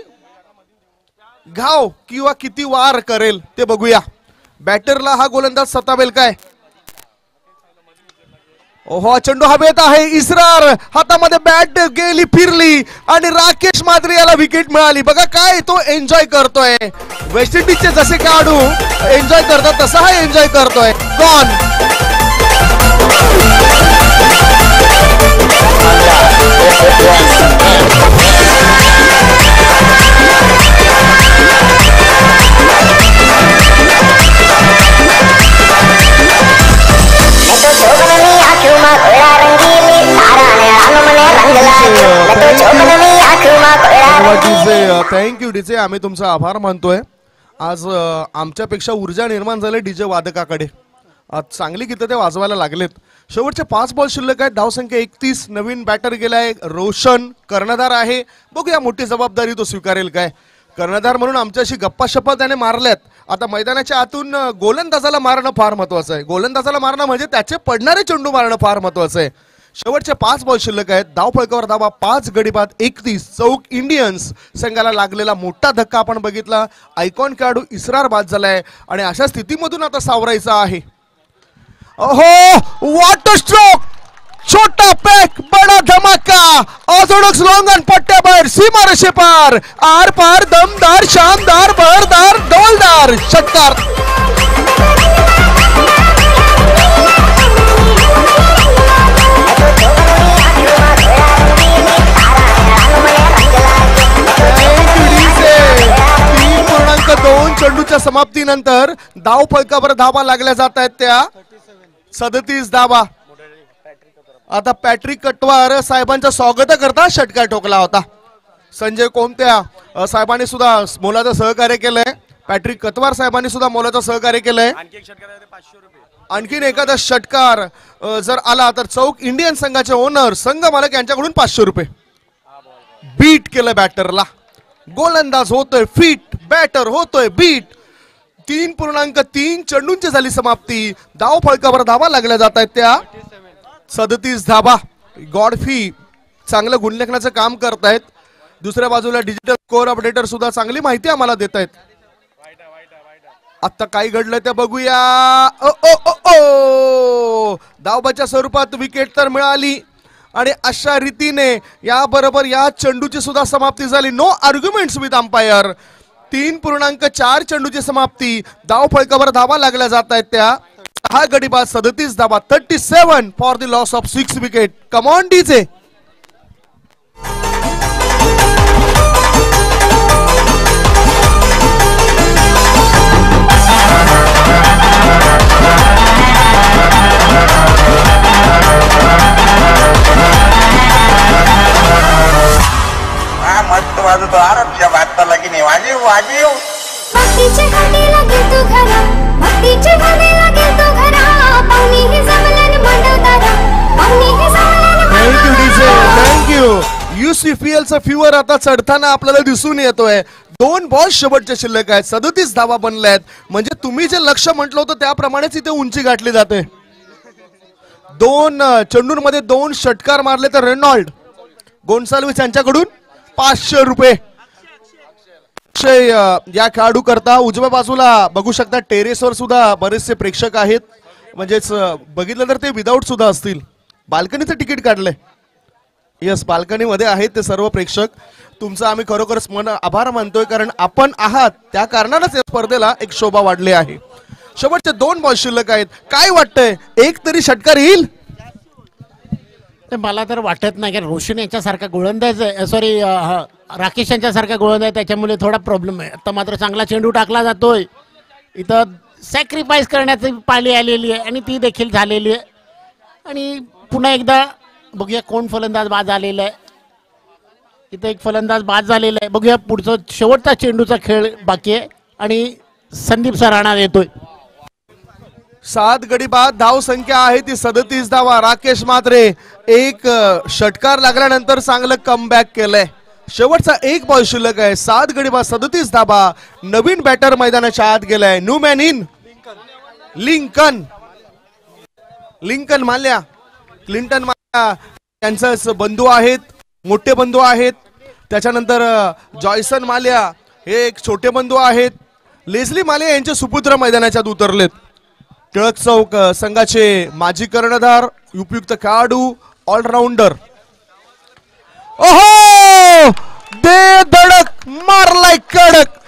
घाव किंवा किती वार करेल ते बघूया. बॅटरला हा गोलंदाज सतावेल काय? ओहो, चेंडू हवेत आहे. इसरार हातामध्ये बॅट गेली, फिरली आणि राकेश म्हात्रे याला विकेट मिळाली. बघा काय तो एन्जॉय करतोय. वेस्ट इंडिजचे जसे खेळाडू एन्जॉय करतात तसा हा एन्जॉय करतोय. गॉन. थँक्यू डीजे, आम्ही तुमचा आभार मानतोय. आज आमच्यापेक्षा ऊर्जा निर्माण झाली डीजे वादकाकडे. आज चांगली गीतं ते वाजवायला लागलेत. शेवटचे 5 बॉल शिल्लक आहेत, धावसंख्या 31. नवीन बॅटर गेलाय रोशन, कर्णधार आहे. बघूया मोठी जबाबदारी तो स्वीकारेल काय. कर्णधार म्हणून आमच्याशी गप्पा शप्पा त्याने मारल्यात. आता मैदानाच्या आतून गोलंदाजाला मारणं फार महत्वाचं आहे. गोलंदाजाला मारणं म्हणजे त्याचे पडणारे चेंडू मारणं फार महत्वाचं आहे. शेवटचे 5 बॉल शिल्लक आहेत, धाव फलकावर धावा 5 गडी बाद 31. चौक इंडियन्स संघाला लागलेला मोठा धक्का आपण बघितला. आयकॉन खेळाडू इसरार बाद झालाय आणि अशा स्थितीमधून आता सावरायचा आहे. ओहो, व्हॉट अ स्ट्रोक, छोटा पॅक बडा धमाका, ऑर्थोडॉक्स लॉन्ग ऑन पट्ट्याबाहेर, सीमारेषे पार, आर पार, दमदार, शानदार, बहरदार, डौलदार षटकार. चेंडूच्या समाप्तीनंतर धाव फलकावर धावा लागल्या जात आहेत त्या 37 धावा. आता पॅट्रिक कटवार साहेबांच्या स्वागत करता षटकार ठोकला होता. संजय कोमत्या साहेबांनी सुद्धा मोलाचं सहकार्य केलंय. पॅट्रिक कटवार साहेबांनी सुद्धा मोलाचं सहकार्य केलंय. आणखीन एखादा षटकार जर आला तर चौक इंडियन संघाचे ओनर संघ मालक यांच्याकडून 500 रुपये. बीट केलं बॅटरला. गोलंदाज होतोय फिट, बॅटर होतोय बीट. 3.3 चेंडूंची झाली समाप्ती. धाव फलकावर धावा लागल्या जात आहेत त्या 37 धावा. गॉडफी चांगलं गुणलेखनाचं काम करतायत. दुसऱ्या बाजूला डिजिटल स्कोअर अपडेटर सुद्धा चांगली माहिती आम्हाला देत आहेत. आता काय घडलं ते बघूया. धावबाच्या स्वरूपात विकेट तर मिळाली आणि अशा रीतीने याबरोबर या चेंडूची सुद्धा समाप्ती झाली. No arguments with umpire. 3.4 चेंडूची समाप्ती. धाव फलकावर धावा लागल्या जात आहेत त्या 6 गडी बाद 37 धावा. 37 for the loss of 6 wicket. Come on DJ. मस्त वाजतो आरबच्या वाजता की नाही. वाजीव वाजीव. भक्तीचे गाणे लागे तू घरा, भक्तीचे गाणे लागे तू घरा, पाहुणी हे जमलन मंडोदरा, पाहुणी हे जमलन थँक्यू डीजे, थँक्यू. UCPL चा फ्युअर आता चढताना आपल्याला दिसून येतोय. 2 बॉल शेवटचे शिल्लक आहेत, 37 धावा बनल्यात. म्हणजे तुम्ही जे लक्ष म्हटलं होतं त्याप्रमाणेच इथे उंची गाठली जाते. 2 चेंडूंमध्ये 2 षटकार मारले तर रेनॉल्ड गोन्साल्विस यांच्याकडून 500 रुपये. या खेळाडू करता उजव्या बाजूला बघू शकता टेरेसवर सुद्धा बरेचसे प्रेक्षक आहेत. म्हणजेच बघितलं तर ते विदाऊट सुद्धा असतील. बाल्कनीचं तिकीट काढलंय. यस, बाल्कनी मध्ये आहेत ते सर्व प्रेक्षक. तुमचा आम्ही खरोखरच आभार मानतोय, कारण आपण आहात त्या कारणानंच या स्पर्धेला एक शोभा वाढली आहे. शेवटचे 2 बॉल शिल्लक आहेत. काय वाटतंय, एक तरी षटकार येईल? मला तर वाटत नाही की रोशन यांच्यासारखा गोलंदाज आहे, सॉरी राकेश यांच्यासारखा गोलंदाज आहे, त्याच्यामुळे थोडा प्रॉब्लेम आहे. आता मात्र चांगला चेंडू टाकला जातोय. इथं सॅक्रिफाईस करण्याची पाळी आलेली आहे आणि ती देखील झालेली आहे. आणि पुन्हा एकदा बघूया कोण फलंदाज बाद झालेला आहे. इथं एक फलंदाज बाद झालेला आहे. बघूया पुढचं शेवटचा चेंडूचा खेळ बाकी आहे आणि संदीप सराणा येतोय. 7 गडी बाद, धाव संख्या आहे ती 37 धावा. राकेश मात्रे एक षटकार लागल्यानंतर चांगलं कमबॅक केलंय. शेवटचा एक बॉल शिल्लक आहे. 7 गडी बाद 37 धावा. नवीन बॅटर मैदानाच्या आत गेलाय. New man in Lincoln Mallya, Clinton Mallya त्यांचाच बंधू आहेत, मोठे बंधू आहेत. त्याच्यानंतर जॉयसन माल्या हे एक छोटे बंधू आहेत. लेस्ली माल्या यांचे सुपुत्र मैदानाच्यात उतरलेत. टिळक चौक संघाचे माजी कर्णधार, उपयुक्त खेळाडू, ऑलराऊंडर. ओहो, दे धडक, मारलाय कडक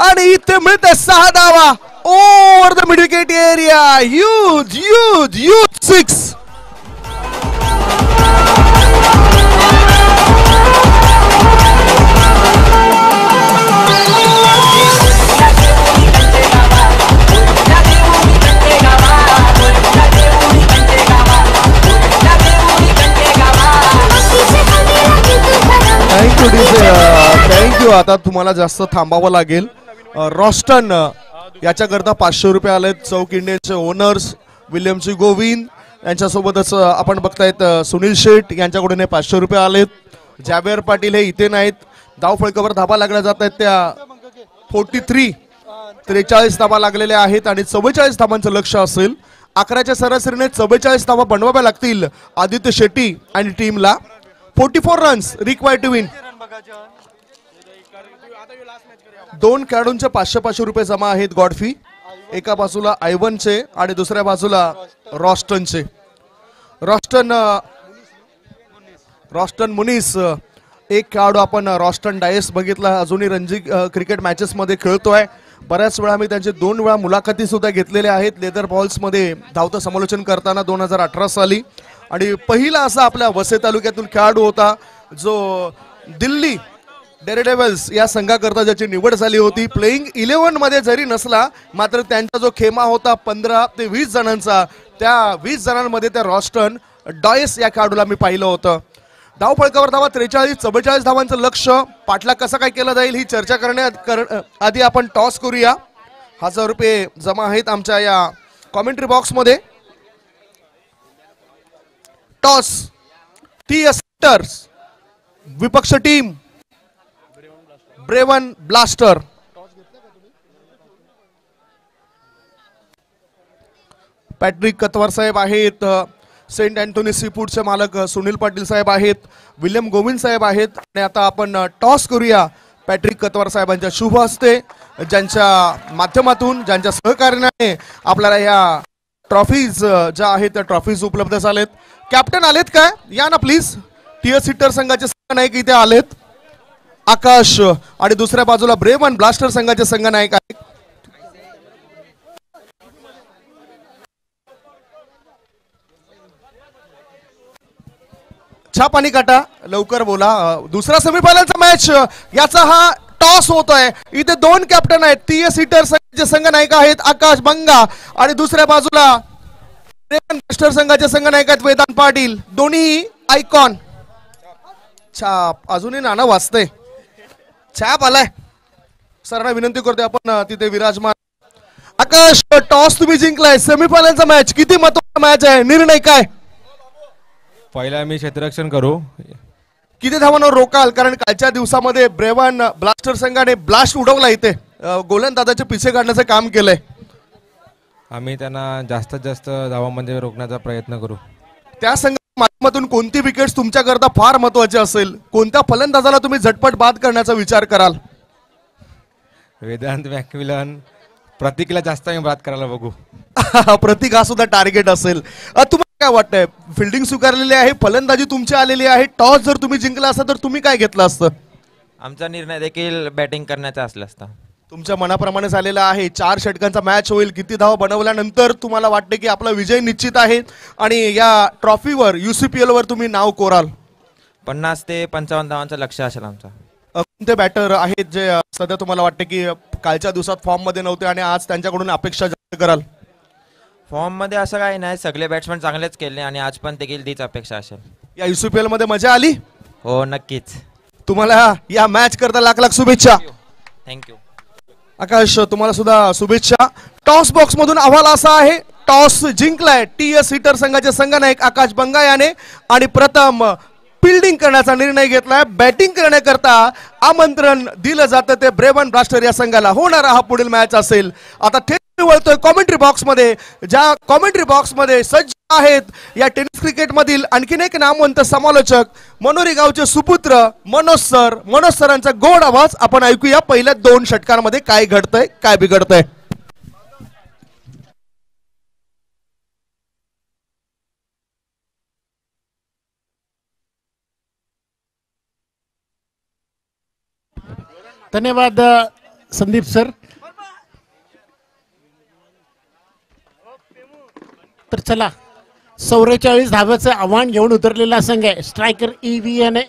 आणि इथे मिळते 6 धावा. Over the mid wicket area. Huge 6. Thank you. आता तुम्हाला जास्त थांबावं लागेल. रॉस्टन याच्याकरता 500 रुपये आलेत. चौक इंडियनचे ओनर्स विल्यमची गोविंद यांच्यासोबतच आपण बघतायत सुनील शेठ यांच्याकडून 500 रुपये आलेत. जावेर पाटील हे इथे नाहीत. धाव फळकावर धाबा लागल्या जात आहेत त्या 43 धाबा लागलेल्या आहेत आणि 44 धाबांचं लक्ष असेल. 11च्या सरासरीने 44 धाबा बनवाव्या लागतील आदित्य शेट्टी आणि टीमला. 44 रन्स रिक्वायर्ड टू विन. 2 खेळाडूंचे 500 रुपये जमा आहेत गॉडफी. एका बाजूला आयवनचे आणि दुसऱ्या बाजूला रॉस्टनचे. रॉस्टन मुनीस एक खेळाडू आपण रॉस्टन डायस बघितला. अजूनही रणजी क्रिकेट मॅचेस मध्ये खेळतोय. बऱ्याच वेळा मी त्यांचे 2 वेळा मुलाखती सुद्धा घेतलेल्या आहेत. लेदर बॉल्स मध्ये धावतं समालोचन करताना 2018 साली. आणि पहिला असा आपल्या वसई तालुक्यातून खेळाडू होता जो दिल्ली डेअरडेव्हिल्स या संघाकरता ज्याची निवड झाली होती. प्लेइंग 11 मध्ये जरी नसला मात्र त्यांचा जो खेमा होता 15 ते 20 जणांचा, त्या 20 जणांमध्ये त्या रॉस्टन डॉयस या खेळाडूला मी पाहिलं होतं. धाव फळकावर धावा 43-44 धावांचं लक्ष. पाठला कसा काय केला जाईल ही चर्चा करण्यात आधी आपण टॉस करूया. 1000 रुपये जमा आहेत आमच्या या कॉमेंट्री बॉक्स मध्ये. टॉस TS हिटर्स, विपक्ष टीम ब्रेवन ब्लास्टर. पॅट्रिक कतवार साहेब आहेत. सेंट अँटोनी सीफूडचे मालक सुनील पाटील साहेब आहेत. विल्यम गोविंद साहेब आहेत. आणि आता आपण टॉस करूया पॅट्रिक कतवार साहेबांच्या शुभ हस्ते, ज्यांच्या माध्यमातून, ज्यांच्या सहकार्याने आपल्याला या ट्रॉफीज ज्या आहेत त्या ट्रॉफीज उपलब्ध झालेत. कॅप्टन आलेत काय? या ना प्लीज. TS हिटर संघाचे संघनायक इथे आलेत. आकाश आणि दुसऱ्या बाजूला ब्रेवन ब्लास्टर संघाचे संघनायक आहेत. छाप आणि काटा लवकर बोला. दुसरा सेमीफायनलचा मॅच याचा हा टॉस होतोय. इथे 2 कॅप्टन आहेत. TS हिटर संघाचे संघनायक आहेत आकाश बंगा आणि दुसऱ्या बाजूला ब्रेवन ब्लास्टर संघाचे संघनायक आहेत वेदांत पाटील. दोन्ही आयकॉन. छाप अजूनही नाणं वाजतंय. छाप आलाय. सरांना विनंती करतोय आपण तिथे विराजमान. आकाश, टॉस तुम्ही जिंकलाय. सेमीफायनलचा मॅच किती महत्त्वाचा मॅच आहे, निर्णय काय? पहिला मी क्षेत्ररक्षण करू. किती धावांवर रोकाल? कारण कालच्या दिवसामध्ये ब्रेवन ब्लास्टर संघाने ब्लास्ट उडवला. इथे गोलंदाजाचे पिछे काढण्याचं काम केलंय. आम्ही त्यांना जास्तीत जास्त धावांमध्ये रोखण्याचा प्रयत्न करू. त्या संघाच्या माध्यमातून कोणती विकेट्स तुमच्याकरता फार महत्वाची असेल? कोणत्या फलंदाजाला तुम्ही झटपट बाद करण्याचा विचार कराल? वेदांत मॅकमिलन, प्रतीकला जास्त आम्ही बाद करायला बघू. प्रतीक हा सुद्धा टार्गेट असेल. तुम्हाला काय वाटतंय? फिल्डिंग स्वीकारलेली आहे, फलंदाजी तुमची आलेली आहे. टॉस जर तुम्ही जिंकला असता तर तुम्ही काय घेतलं असतं? आमचा निर्णय देखील बॅटिंग करण्याचा असला असता. तुमच्या मनाप्रमाणे झालेला आहे. 4 षटकांचा मॅच होईल. किती धावा बनवल्यानंतर तुम्हाला वाटते की आपला विजय निश्चित आहे आणि या ट्रॉफीवर UCPL वर तुम्ही नाव कोराल? 50 ते 55 धावांचं लक्ष असेल आमचा. कोणते बॅटर आहेत जे सध्या तुम्हाला वाटते की कालच्या दिवसात फॉर्म मध्ये नव्हते आणि आज त्यांच्याकडून अपेक्षा जास्त कराल? फॉर्म मध्ये असं काही नाही, सगळे बॅट्समन चांगलेच केले आणि आज पण देखील तीच अपेक्षा असेल. या UCPL मध्ये मजा आली? हो नक्कीच. तुम्हाला या मॅच करता लाख लाख शुभेच्छा. थँक्यू. आकाश, तुम्हाला सुद्धा शुभेच्छा. टॉस बॉक्स मधून अहवाल असा आहे टॉस जिंकलाय TS हिटर संघाचे संघनायक आकाश बंगा याने आणि प्रथम फिल्डिंग करण्याचा निर्णय घेतलाय. बॅटिंग करण्याकरता आमंत्रण दिलं जातं ते ब्रेवन ब्लास्टर या संघाला. होणारा हा पुढील मॅच असेल. आता थेट वळतोय कॉमेंट्री बॉक्स मध्ये, ज्या कॉमेंट्री बॉक्स मध्ये सज्ज आहेत या टेनिस क्रिकेट मधील आणखीन एक नामवंत समालोचक मनोरी गावचे सुपुत्र मनोज सर. मनोज सरांचा गोड आवाज आपण ऐकूया. पहिल्या 2 षटकांमध्ये काय घडतंय, काय बिघडतंय. धन्यवाद संदीप सर. तर चला 44 धावाचं आव्हान घेऊन उतरलेला संघ आहे. स्ट्रायकर EVN आहे.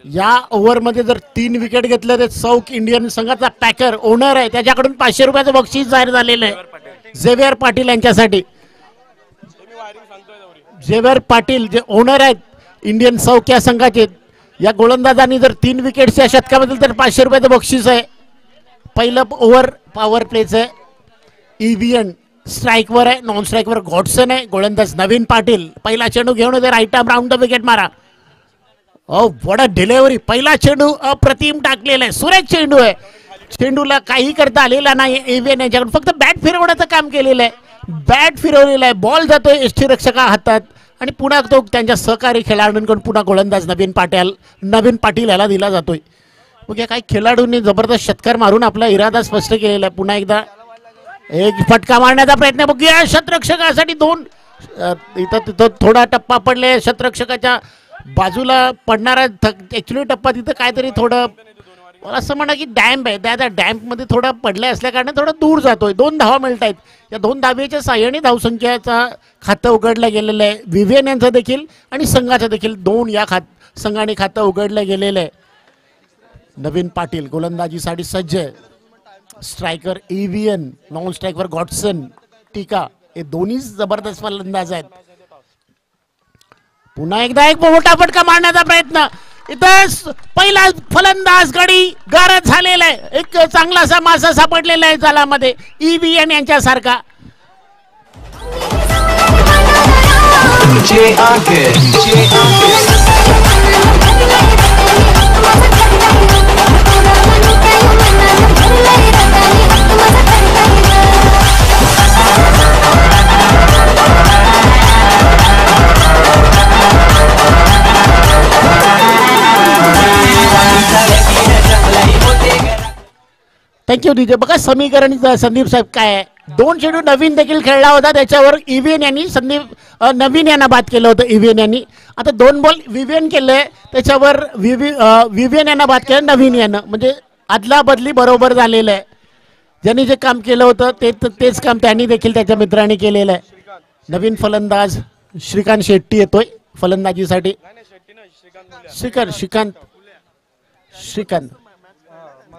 या ओव्हरमध्ये जर 3 विकेट घेतलं तर सौक इंडियन संघाचा पॅकर ओनर आहे, त्याच्याकडून 500 रुपयाचं बक्षीस जाहीर झालेलं आहे झेवियर पाटील यांच्यासाठी. झेवियर पाटील जे ओनर आहेत इंडियन सौक या संघाचे, या गोलंदाजांनी जर 3 विकेटच्या शतकामधील तर 500 रुपयाचं बक्षीस आहे. पहिलं ओव्हर पॉवर प्लेच आहे. EVN स्ट्राईकवर आहे, नॉन स्ट्राईकवर गॉडसन आहे. गोलंदाज नवीन पाटील पहिला चेंडू घेऊन होते, right arm round the wicket मारा. What a delivery. पहिला चेंडू अप्रतिम टाकलेला आहे, सुरेख चेंडू आहे. चेंडूला काही करता आलेला नाही EVN यांच्याकडून, फक्त बॅट फिरवण्याचं काम केलेलं आहे. बॅट फिरवलेला आहे, बॉल जातोय यष्टीरक्षका हातात आणि पुन्हा तो त्यांच्या सहकारी खेळाडूंकडून पुन्हा गोलंदाज नवीन पाटील याला दिला जातोय. मग या काही खेळाडूंनी जबरदस्त षटकार मारून आपला इरादा स्पष्ट केलेला आहे. पुन्हा एकदा एक फटका मारण्याचा प्रयत्न बघूया शतरक्षकासाठी. 2 इथं तिथं थोडा टप्पा पडले शतरक्षकाच्या बाजूला पडणारा ऍक्च्युली टप्पा तिथं काहीतरी थोडं असं म्हणा की डॅम्प आहे, त्या डॅम्पमध्ये थोडा पडल्या असल्या कारणाने थोडा दूर जातोय. 2 धावा मिळत आहेत. या 2 धावेच्या साह्याने धावसंख्येचा खातं उघडलं गेलेलं आहे. विवेन यांचं देखील आणि संघाचं देखील 2 या संघाने खातं उघडलं गेलेलं आहे. नवीन पाटील गोलंदाजीसाठी सज्ज आहे. स्ट्रायकर EVN, नॉन स्ट्रायकवर गॉडसन, टीका हे दोन्ही जबरदस्त फलंदाज आहेत. पुन्हा एकदा एक मोठा फटका मारण्याचा प्रयत्न. इथं पहिला फलंदाज गडी गारद झालेला आहे. एक चांगलासा मासा सापडलेला आहे जाळामध्ये EVN यांच्यासारखा. Thank you DJ. बघा समीकरण संदीप साहेब काय आहे. 2 चेंडू नवीन देखील खेळला होता, त्याच्यावर EVN यांनी नवीन यांना बाद केलं होतं. EVN यांनी आता 2 बॉल विवेन केले, त्याच्यावर विवेन यांना बाद केलं नवीन यानं, म्हणजे आदला बदली बरोबर झालेलं आहे. ज्यांनी जे काम केलं होतं तेच काम त्यांनी देखील त्याच्या मित्रांनी केलेलं आहे. नवीन फलंदाज श्रीकांत शेट्टी येतोय फलंदाजीसाठी. श्रीकांत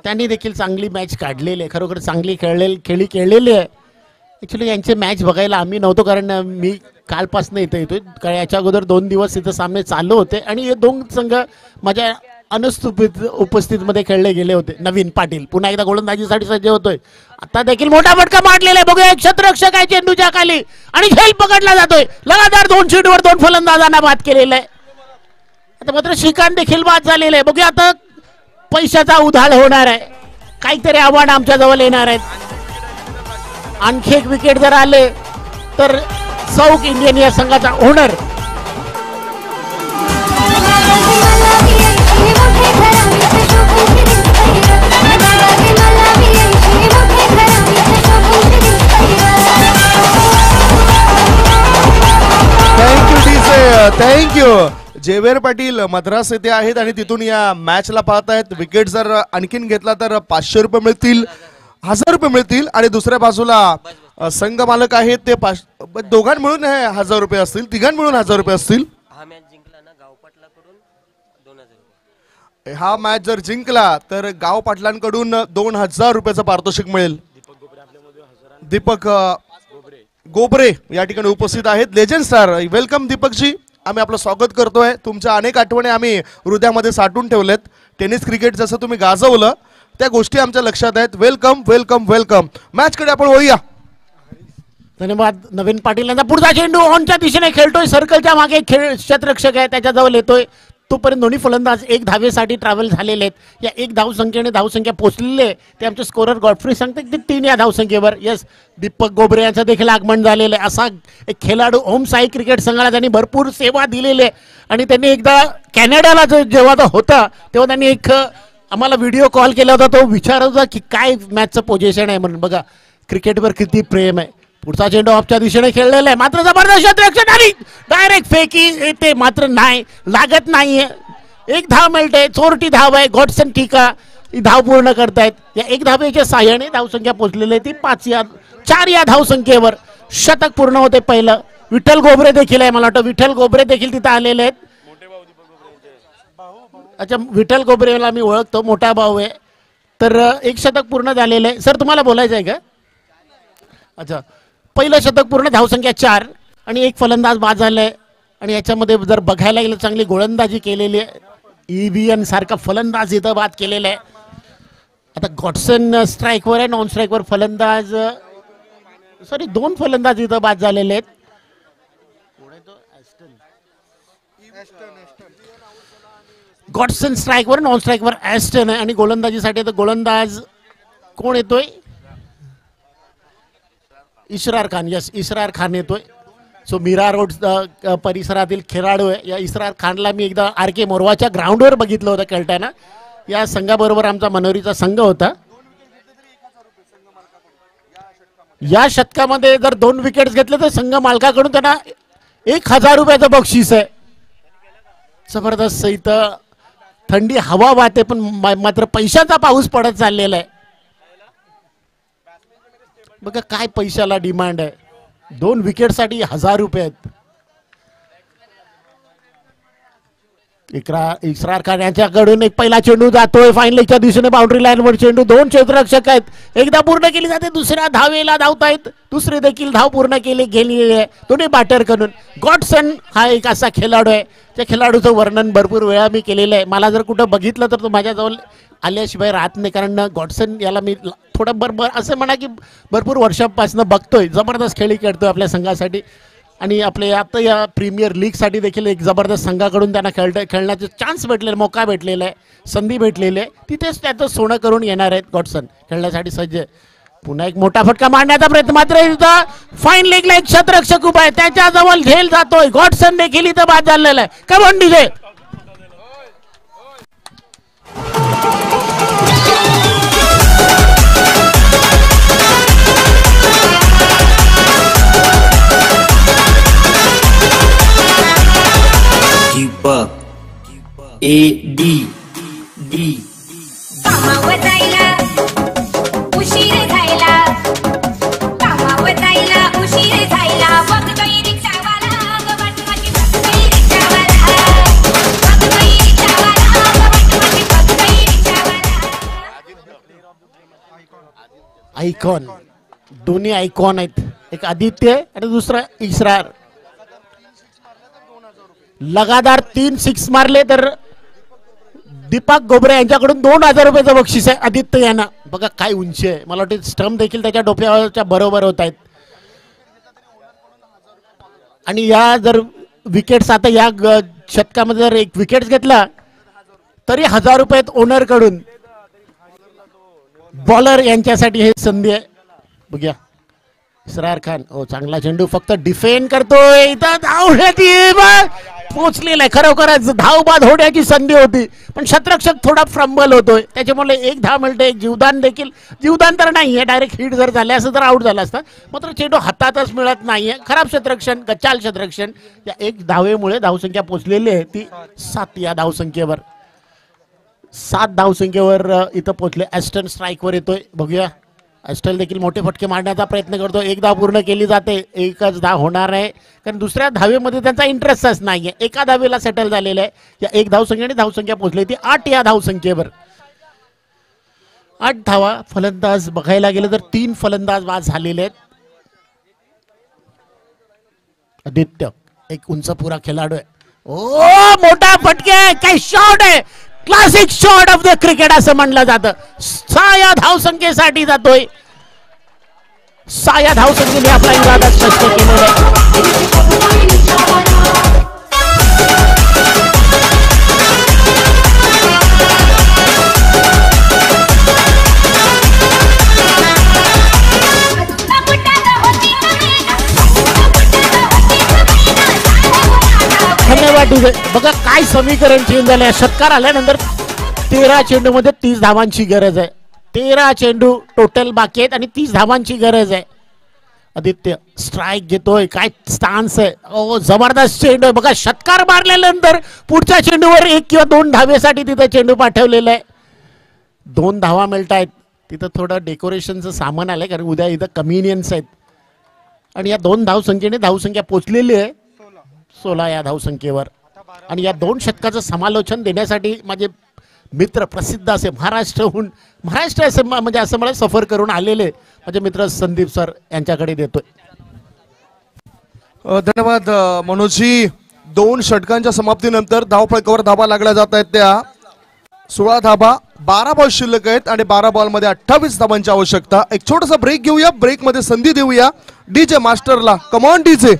त्यांनी देखील चांगली मॅच काढलेली आहे, खरोखर चांगली खेळी खेळलेली आहे. ॲक्च्युली यांचे मॅच बघायला आम्ही नव्हतो, कारण मी कालपासून इथं येतोय, कारण याच्या अगोदर 2 दिवस इथं सामने चालू होते आणि हे 2 संघ माझ्या उपस्थितीमध्ये खेळले गेले होते. नवीन पाटील पुन्हा एकदा गोलंदाजीसाठी सज्ज होतोय. आता देखील मोठा फटका मारलेला आहे. बघूया एक क्षेत्ररक्षक आहे चेंडूच्या खाली आणि झेल पकडला जातोय. लगातार 2 चेंडूवर 2 फलंदाजांना बाद केलेला आहे. आता मात्र श्रीकांत देखील बाद झालेला आहे. बघूया आता पैशाचा उधाळ होणार आहे, काहीतरी आव्हान आमच्या जवळ येणार आहेत. आणखी एक विकेट जर आले तर सौक इंडियन या संघाचा owner thank you. Xavier Patil Madras येथे आहेत आणि तिथून या मॅचला पाहत आहेत. विकेट जर आणखीन घेतला तर 500 रुपये मिळतील, 1000 रुपये मिळतील आणि दुसऱ्या बाजूला संघ मालक आहेत ते दोघां मिळून 1000 रुपये असतील, तिघां मिळून 1000 रुपये असतील. हा मॅच जर जिंकला तर गाव पाटलांकडून 2000 रुपयाचं पारितोषिक मिळेल. दीपक गोबरे या ठिकाणी उपस्थित आहेत. लेजंड स्टार, वेलकम दीपकजी. आम्ही आपलं स्वागत करतोय. तुमच्या अनेक आठवणी आम्ही हृदयामध्ये साठवून ठेवलेत. टेनिस क्रिकेट जसं तुम्ही गाजवलं त्या गोष्टी आमच्या लक्षात आहेत. Welcome welcome welcome. मॅच कडे आपण वळूया. धन्यवाद नवीन पाटील यांचा. पुढचा चेंडू ऑनच्या दिशेने खेळतोय, सर्कलच्या मागे क्षेत्ररक्षक आहे त्याच्याजवळ येतोय. तोपर्यंत दोन्ही फलंदाज एक धावेसाठी ट्रॅव्हल झालेले आहेत. या एक धावसंख्येने धावसंख्या पोहोचलेले ते आमचे स्कोरर गॉडफ्री सांगते ते 3 या धावसंख्येवर. यस, दीपक गोबरे यांचं देखील आगमन झालेलं आहे. असा एक खेळाडू ओम साई क्रिकेट संघाला त्यांनी भरपूर सेवा दिलेली आहे आणि त्यांनी एकदा कॅनडाला जेव्हा तो होता तेव्हा त्यांनी एक आम्हाला व्हिडिओ कॉल केला होता. तो विचारत होता की काय मॅचचं पोझिशन आहे म्हणून. बघा क्रिकेटवर किती प्रेम आहे. पुढचा चेंडू ऑफच्या दिशेने खेळलेला आहे, मात्र जबरदस्त रक्षण आणि डायरेक्ट फेकी येते, मात्र नाही लागत नाहीये. एक धाव मिळते, चोरटी धाव आहे. गॉडसन टीका ही धाव पूर्ण करतायत. या एक धावेच्या साह्याने धावसंख्या पोहोचलेली आहे ती 4 या धावसंख्येवर. शतक पूर्ण होते पहिलं. विठ्ठल गोबरे देखील आहे, मला वाटतं विठ्ठल गोबरे देखील तिथे आलेले आहेत. अच्छा, विठ्ठल गोबरेला मी ओळखतो, मोठा भाऊ आहे. तर एक शतक पूर्ण झालेलं आहे. सर तुम्हाला बोलायचं आहे का? अच्छा, पहिलं शतक पूर्ण, धावसंख्या 4 आणि एक फलंदाज बाद झालाय. आणि याच्यामध्ये जर बघायला गेलं चांगली गोलंदाजी केलेली आहे. EVN सारखा फलंदाज इथं बाद केलेला आहे. आता गॉडसन स्ट्राईकवर आहे, नॉन स्ट्राईकवर फलंदाज 2 फलंदाज इथं बाद झालेले आहेत. गॉडसन स्ट्राईकवर, नॉन स्ट्राईकवर ॲस्टन आहे. आणि गोलंदाजीसाठी तर गोलंदाज कोण येतोय? इशरार खान. यस, इशरार खान येतोय. सो मीरा रोड परिसरातील खेळाडू आहे. या इशरार खानला मी एकदा RK मोरवाच्या ग्राउंडवर बघितलं होतं खेळताना. या संघाबरोबर आमचा मनोरीचा संघ होता. या शतकामध्ये जर 2 विकेट्स घेतले तर संघ मालकाकडून त्यांना 1000 रुपयाचं बक्षीस आहे. जबरदस्त इथं थंडी हवा वाहते पण मात्र पैशाचा पाऊस पडत चाललेला आहे. बघा काय पैशाला डिमांड आहे. 2 विकेटसाठी 1000 रुपये आहेत. इस्रार खान यांच्याकडून एक पहिला चेंडू जातोय फायनलच्या दिशेने बाउंड्री लाईनवर चेंडू. 2 क्षेत्ररक्षक आहेत, एकदा पूर्ण केली जाते, दुसऱ्या धावेला धावतायत. दुसरी देखील धाव पूर्ण गेली आहे दोन्ही बॅटर कडून. गॉडसन हा एक असा खेळाडू आहे, त्या खेळाडूचं वर्णन भरपूर वेळा मी केलेलं आहे. मला जर कुठं बघितलं तर तो माझ्याजवळ आल्याशिवाय राहत नाही, कारण गॉडसन याला मी थोडं बरोबर असं म्हणा की भरपूर वर्षापासून बघतोय. जबरदस्त खेळी खेळतोय आपल्या संघासाठी आणि आपल्या आता या प्रीमियर लीगसाठी देखील एक जबरदस्त संघाकडून त्यांना खेळण्याचे चान्स भेटलेले, मौका भेटलेला आहे, संधी भेटलेली आहे. तिथेच त्याचं सोनं करून येणार आहेत. गॉडसन खेळण्यासाठी सज्ज. पुन्हा एक मोठा फटका मारण्याचा प्रयत्न, मात्र इथं फाईन लेगला एक क्षेत्ररक्षक उभा आहे, त्याच्याजवळ झेल जातोय. गॉडसन देखील इथं बाद झालेला आहे. Come on DJ. AD कामावर जायला उशीर झायला, कामावर जायला उशीर झायला. बघतोय रिक्षावाला, बघतोय रिक्षावाला, बघतोय रिक्षावाला, बघतोय रिक्षावाला. आयकॉन, दोन्ही आयकॉन आहेत. एक आदित्य आणि दुसरा इस्रार. लगातार 3 6 मारले तर दीपक गोबरे यांच्याकडून 2000 रुपयाचं बक्षीस आहे आदित्य यांना. बघा काय उंची आहे, मला वाटतं स्टंप देखील त्याच्या डोक्याच्या बरोबर होत आहेत. आणि या जर विकेट्स आता या शतकामध्ये जर एक विकेट घेतला तरी 1000 रुपये ओनर कडून. बॉलर यांच्यासाठी हे संधी आहे. बघूया इस्रार खान. हो, चांगला चेंडू, फक्त डिफेंड करतोय. इथं धावण्याची पोचलेला आहे. खरोखरच धाव बाद होण्याची संधी होती पण क्षेत्ररक्षक थोडा फ्रंबल होतोय, त्याच्यामुळे एक धाव मिळते. एक जीवदान देखील, जीवदान तर नाहीये, डायरेक्ट हिट जर झाले असं तर आउट झालं असतं, मात्र चेंडू हातातच मिळत नाहीये. खराब क्षेत्ररक्षण, गचाल क्षेत्ररक्षण. या एक धावेमुळे धावसंख्या पोचलेली आहे ती 7 या धावसंख्येवर. 7 धावसंख्येवर इथं पोचले. ॲस्टन स्ट्राईकवर येतोय. बघूया, ॲस्टन देखील मोठे फटके मारण्याचा प्रयत्न करतो. एक धाव पूर्ण केली जाते, एकच धाव होणार आहे कारण दुसऱ्या धावेमध्ये त्यांचा इंटरेस्टच नाहीये. एका धावेला सेटल झालेलं आहे. या एक धावसंख्येने धावसंख्या पोहोचली ती 8 या धावसंख्येवर. 8 धावा. फलंदाज बघायला गेलं तर 3 फलंदाज बाद झालेले आहेत. आदित्य एक उंच पुरा खेळाडू आहे. ओ, मोठा फटके, काय शॉट आहे. Classic shot of the cricket असं म्हणलं जातं. 6 धावसंख्येसाठी जातोय. 6 धावसंख्येने आपला इरादा स्पष्ट केलेला आहे. धन्यवाद डीजे. बघा काय समीकरण चेंज झालंय. षटकार आल्यानंतर 13 चेंडूमध्ये 30 धावांची गरज आहे. 13 चेंडू टोटल बाकी आहेत आणि 30 धावांची गरज आहे. आदित्य स्ट्राईक घेतोय. काय स्टान्स आहे. ओ जबरदस्त चेंडू आहे. बघा षटकार मारल्यानंतर पुढच्या चेंडूवर 1 किंवा 2 धावेसाठी तिथे चेंडू पाठवलेला आहे. 2 धावा मिळत आहेत. तिथं थोडं डेकोरेशनचं सामान आलंय कारण उद्या इथं कमिनियन्स आहेत. आणि या 2 धावसंख्येने धावसंख्या पोचलेली आहे 16 या धावसंख्येवर. आणि या 2 षटकाचं समालोचन देण्यासाठी माझे मित्र प्रसिद्ध असे महाराष्ट्र असे म्हणजे असं मला सफर करून आलेले माझे मित्र संदीप सर यांच्याकडे देतोय. धन्यवाद मनोजी. 2 षटकांच्या समाप्तीनंतर धावफलकावर धाबा लागल्या जात आहेत. त्या 16 धाबा 12 बॉल शिल्लक आहेत आणि 12 बॉलमध्ये 28 धाबांची आवश्यकता. एक छोटासा ब्रेक घेऊया. ब्रेक मध्ये संधी देऊया डीजे मास्टरला. Come on DJ.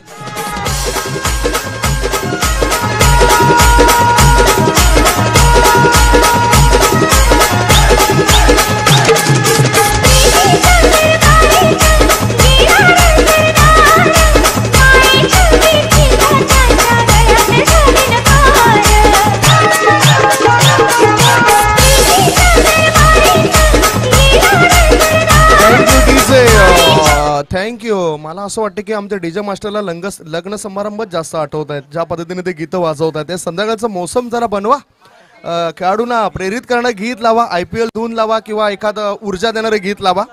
थँक्यू. मला असं वाटतं की आमच्या डीजे मास्टरला लग्न समारंभात जास्त आठवत आहेत. ज्या पद्धतीने ते गीतं वाजवत आहेत. संध्याकाळचं मोसम जरा बनवा. खेळाडूंना प्रेरित करणारं गीत लावा. IPL धून लावा किंवा एखादं ऊर्जा देणारं गीत लावा.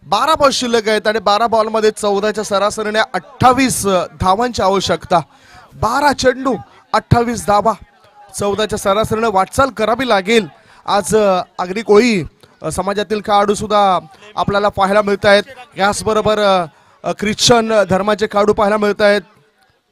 बारा बॉल शिल्लक आहेत आणि 12 बॉलमध्ये 14च्या सरासरीने 28 धावांची आवश्यकता. 12 चेंडू 28 धावा. 14च्या सरासरीने वाटचाल करावी लागेल. आज आगरी कोळी समाजातील खेळाडू सुद्धा आपल्याला पाहायला मिळत आहेत. याचबरोबर ख्रिश्चन धर्माचे खेळाडू पाहायला मिळत आहेत.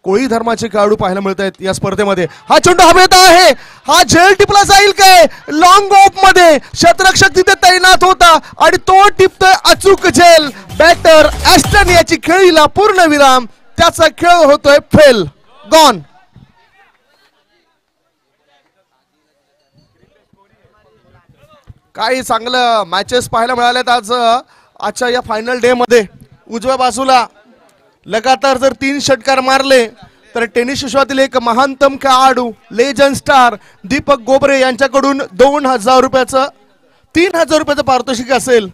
कोळी धर्माचे खेळाडू पाहायला मिळत आहेत या स्पर्धेमध्ये. हा चेंडू हवेत आहे. हा झेल टिपला जाईल काय. लॉंग ऑफ मध्ये क्षेत्ररक्षक तिथे तैनात होता आणि तो टिपतोय अचूक झेल. बॅटर ॲस्टन याची खेळीला पूर्ण विराम. त्याचा खेळ होतोय फेल. गॉन. काही चांगलं मॅचेस पाहायला मिळालेत आज आजच्या या फायनल डे मध्ये. उजव्या बाजूला लगातार जर 3 षटकार मारले तर टेनिस विश्वातील एक महानतम खेळाडू लेजंड स्टार दीपक गोबरे यांच्याकडून 2000 रुपयाचं 3000 रुपयाचं पारितोषिक असेल.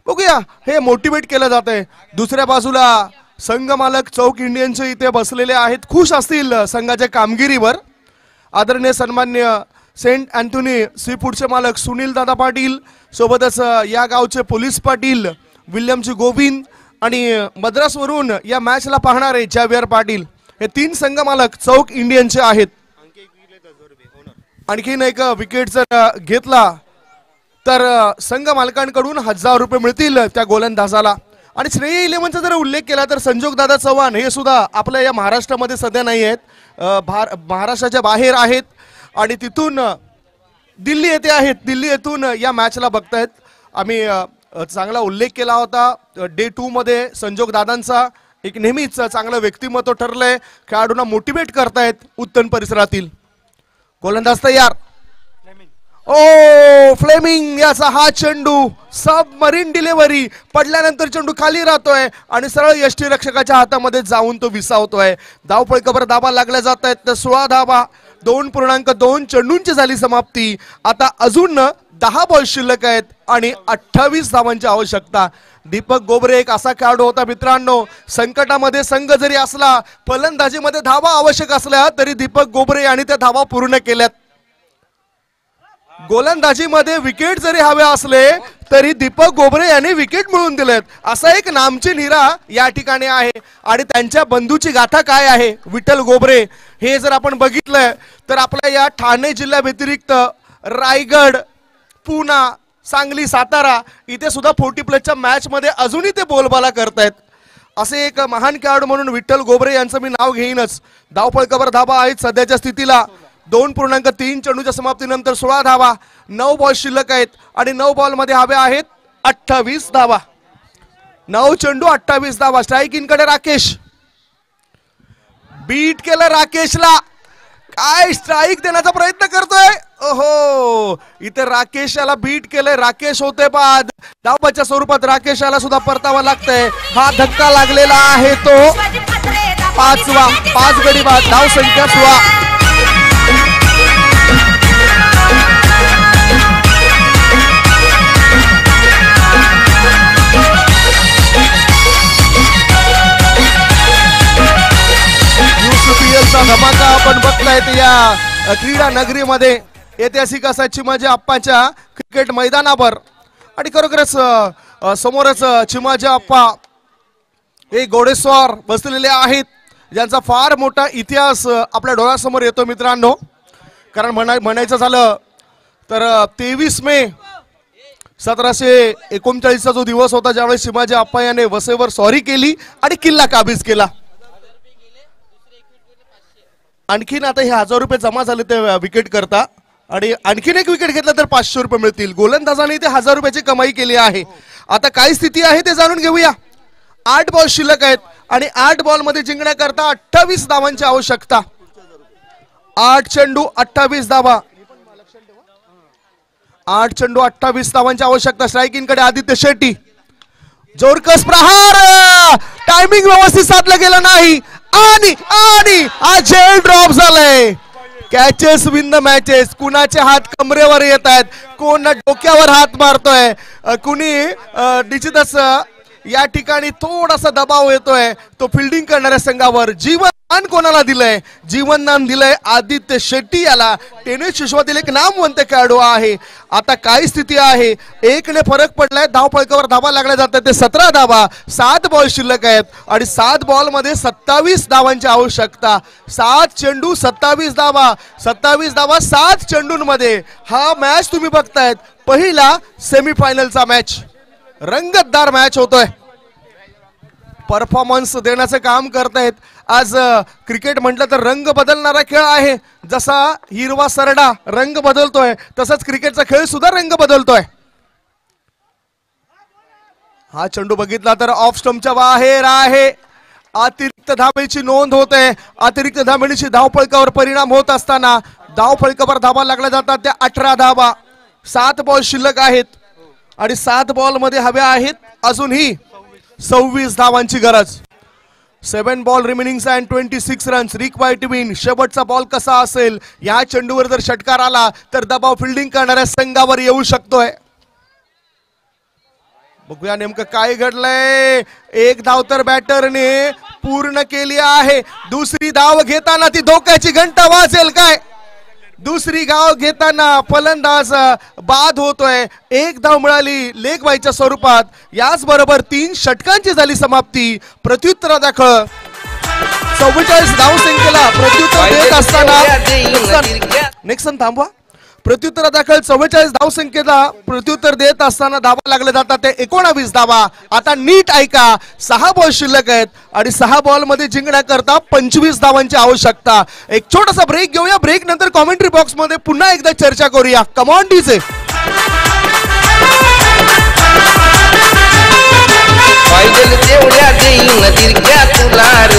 बघूया हे मोटिवेट केलं जात आहे. दुसऱ्या बाजूला संघ मालक चौक इंडियनचे इथे बसलेले आहेत. खुश असतील संघाच्या कामगिरीवर. आदरणीय सन्मान्य सेंट अँथोनी सी फूडचे मालक सुनील दादा पाटील, सोबतच या गावचे पोलीस पाटील विल्यमजी गोविंद आणि मद्रासवरून या मॅचला पाहणारे जावियर पाटील हे 3 संघ मालक चौक इंडियनचे आहेत. आणखीन एक विकेट जर घेतला तर संघ मालकांकडून 1000 रुपये मिळतील त्या गोलंदाजाला. आणि श्रेय 11चा जर उल्लेख केला तर संजोग दादा चव्हाण हे सुद्धा आपल्या या महाराष्ट्रामध्ये सध्या नाही आहेत. महाराष्ट्राच्या बाहेर आहेत आणि तिथून दिल्ली येथे आहेत. दिल्ली येथून या मॅचला बघतायत. आम्ही चांगला उल्लेख केला होता डे 2 मध्ये संजोग दादांचा. एक नेहमीच चांगलं व्यक्तिमत्व ठरलंय. खेळाडूंना मोटिवेट करतायत उत्तम परिसरातील. गोलंदाज तयार. ओ फ्लेमिंग याचा हा चेंडू सबमरीन डिलिव्हरी. पडल्यानंतर चेंडू खाली राहतोय आणि सरळ यष्टीरक्षकाच्या हातामध्ये जाऊन तो विसावतोय. धावफलकावर धाबा लागल्या जात आहेत. 16 धाबा 2.2 चेंडूंची झाली समाप्ती. आता अजून 10 बॉल शिल्लक आहेत आणि 28 धावांची आवश्यकता. दीपक गोबरे एक असा खेळाडू होता मित्रांनो. संकटामध्ये संघ जरी असला, फलंदाजीमध्ये धावा आवश्यक असल्या तरी दीपक गोबरे यांनी त्या धावा पूर्ण केल्यात. गोलंदाजीमध्ये विकेट जरी हवे असले तरी दीपक गोबरे यांनी विकेट मिळवून दिलेत. असा एक नामची निरा या ठिकाणी आहे. आणि त्यांच्या बंधूची गाथा काय आहे विठ्ठल गोबरे हे जर आपण बघितलं तर आपल्या या ठाणे जिल्ह्या व्यतिरिक्त रायगड, पुणा, सांगली, सातारा इथे सुद्धा 40+ मॅच मध्ये अजूनही ते बोलबाला करतायत. असे एक महान खेळाडू म्हणून विठ्ठल गोबरे यांचं मी नाव घेईनच. धावफलकावर धाबा आहेत सध्याच्या स्थितीला 2.3 चेंडूच्या समाप्तीनंतर 16 धावा. 9 बॉल शिल्लक आहेत आणि 9 बॉल मध्ये हव्या आहेत 28 धावा. 9 चेंडू 28 धावा. स्ट्राईक इनकडे राकेश, बीट केलं राकेशला, काय स्ट्राईक देण्याचा प्रयत्न करतोय. ओहो, इथे राकेश याला बीट केलंय. राकेश होते बाद. धावबाच्या स्वरूपात राकेश याला सुद्धा परतावा लागतंय. हा धक्का लागलेला आहे तो 5वा. 5 गडी बाद. धाव संख्या 16. चा धमाका आपण बघतायत या क्रीडा नगरीमध्ये. ऐतिहासिक असा चिमाजी आप्पाच्या क्रिकेट मैदानावर आणि खरोखरच समोरच चिमाजी आप्पा हे घोडेस्वार बसलेले आहेत, ज्यांचा फार मोठा इतिहास आपल्या डोळ्यासमोर येतो मित्रांनो. कारण म्हणायचं झालं तर 23 मे 1739 जो दिवस होता ज्यावेळेस चिमाजी आप्पा याने वसईवर स्वारी केली आणि किल्ला काबीज केला. आणखीन आता हे 1000 रुपये जमा झाले ते विकेट करता आणि आणखीन एक विकेट घेतला तर 500 रुपये मिळतील. गोलंदाजाने ते 1000 रुपयाची कमाई केली आहे. आता काय स्थिती आहे ते जाणून घेऊया. 8 बॉल शिल्लक आहेत आणि 8 बॉल मध्ये जिंकण्याकरता 28 धावांची आवश्यकता. 8 चेंडू 28 धावा. 8 चेंडू 28 धावांची आवश्यकता. स्ट्राईकिंग कडे आदित्य शेट्टी, जोरकस प्रहार, टायमिंग व्यवस्थित साधलं गेलं नाही आणि हा झेल ड्रॉप झालाय. Catches win the matches. कुणाचे हात कमरेवर येत आहेत, कोण डोक्यावर हात मारतोय, कुणी निश्चितच या ठिकाणी थोडासा दबाव येतोय तो फिल्डिंग करणाऱ्या संघावर. जीवनदान कोणाला दिलंय? जीवनदान दिलंय आदित्य शेट्टी याला. टेनिस विश्वातील एक नामवंत खेळाडू आहे. आता काय स्थिती आहे? 1 ने फरक पडलाय. धावफलकावर धावा लागल्या जातात ते 17 धावा. 7 बॉल शिल्लक आहेत आणि 7 बॉल मध्ये 27 धावांची आवश्यकता. 7 चेंडू 27 धावा. 27 धावा 7 चेंडूंमध्ये हा मॅच तुम्ही बघतायत. पहिला सेमीफायनलचा मॅच, रंगतदार मॅच होतोय. परफॉर्मन्स देण्याचं काम करतायत. आज क्रिकेट म्हटलं तर रंग बदलणारा खेळ आहे. जसा हिरवा सरडा रंग बदलतोय तसंच क्रिकेटचा खेळ सुद्धा रंग बदलतोय. हा चेंडू बघितला तर ऑफ स्टंपच्या बाहेर आहे. अतिरिक्त धावेची नोंद होते. अतिरिक्त धावेची धावफलकावर परिणाम होत असताना धावफलकावर धावा लागल्या जातात त्या 18 धावा. 7 बॉल शिल्लक आहेत आणि 7 बॉल मध्ये हव्या आहेत अजूनही 26 धावांची गरज. 7 ball remaining and 26 runs required to win. शेवटचा बॉल कसा असेल? या चेंडूवर जर षटकार आला तर दबाव फिल्डिंग करणाऱ्या संघावर येऊ शकतोय. बघूया नेमकं काय घडलंय. 1 धाव तर बॅटरने पूर्ण केली आहे. दुसरी धाव घेताना ती धोक्याची घंटा वाजेल काय? दुसरी धाव घेताना फलंदाज बाद होतोय. 1 धाव मिळाली लेग बायच्या स्वरूपात. याच बरोबर 3 षटकांची झाली समाप्ती. प्रत्युत्तरादाखल 44 धाव संख्येला प्रत्युत्तर देत असताना नेक्सन थांबवा. प्रत्युत्तरादाखल 44 धाव संख्येला प्रत्युत्तर देत असताना धावा लागले जातात ते 19 धावा. आता नीट ऐका. 6 बॉल शिल्लक आहेत आणि 6 बॉल मध्ये जिंकण्याकरता 25 धावांची आवश्यकता. एक छोटासा ब्रेक घेऊया. ब्रेक नंतर कॉमेंट्री बॉक्स मध्ये पुन्हा एकदा चर्चा करूया. Come on DJ. पाहिजेल तेवढ्या देईन तिरक्या तुलार.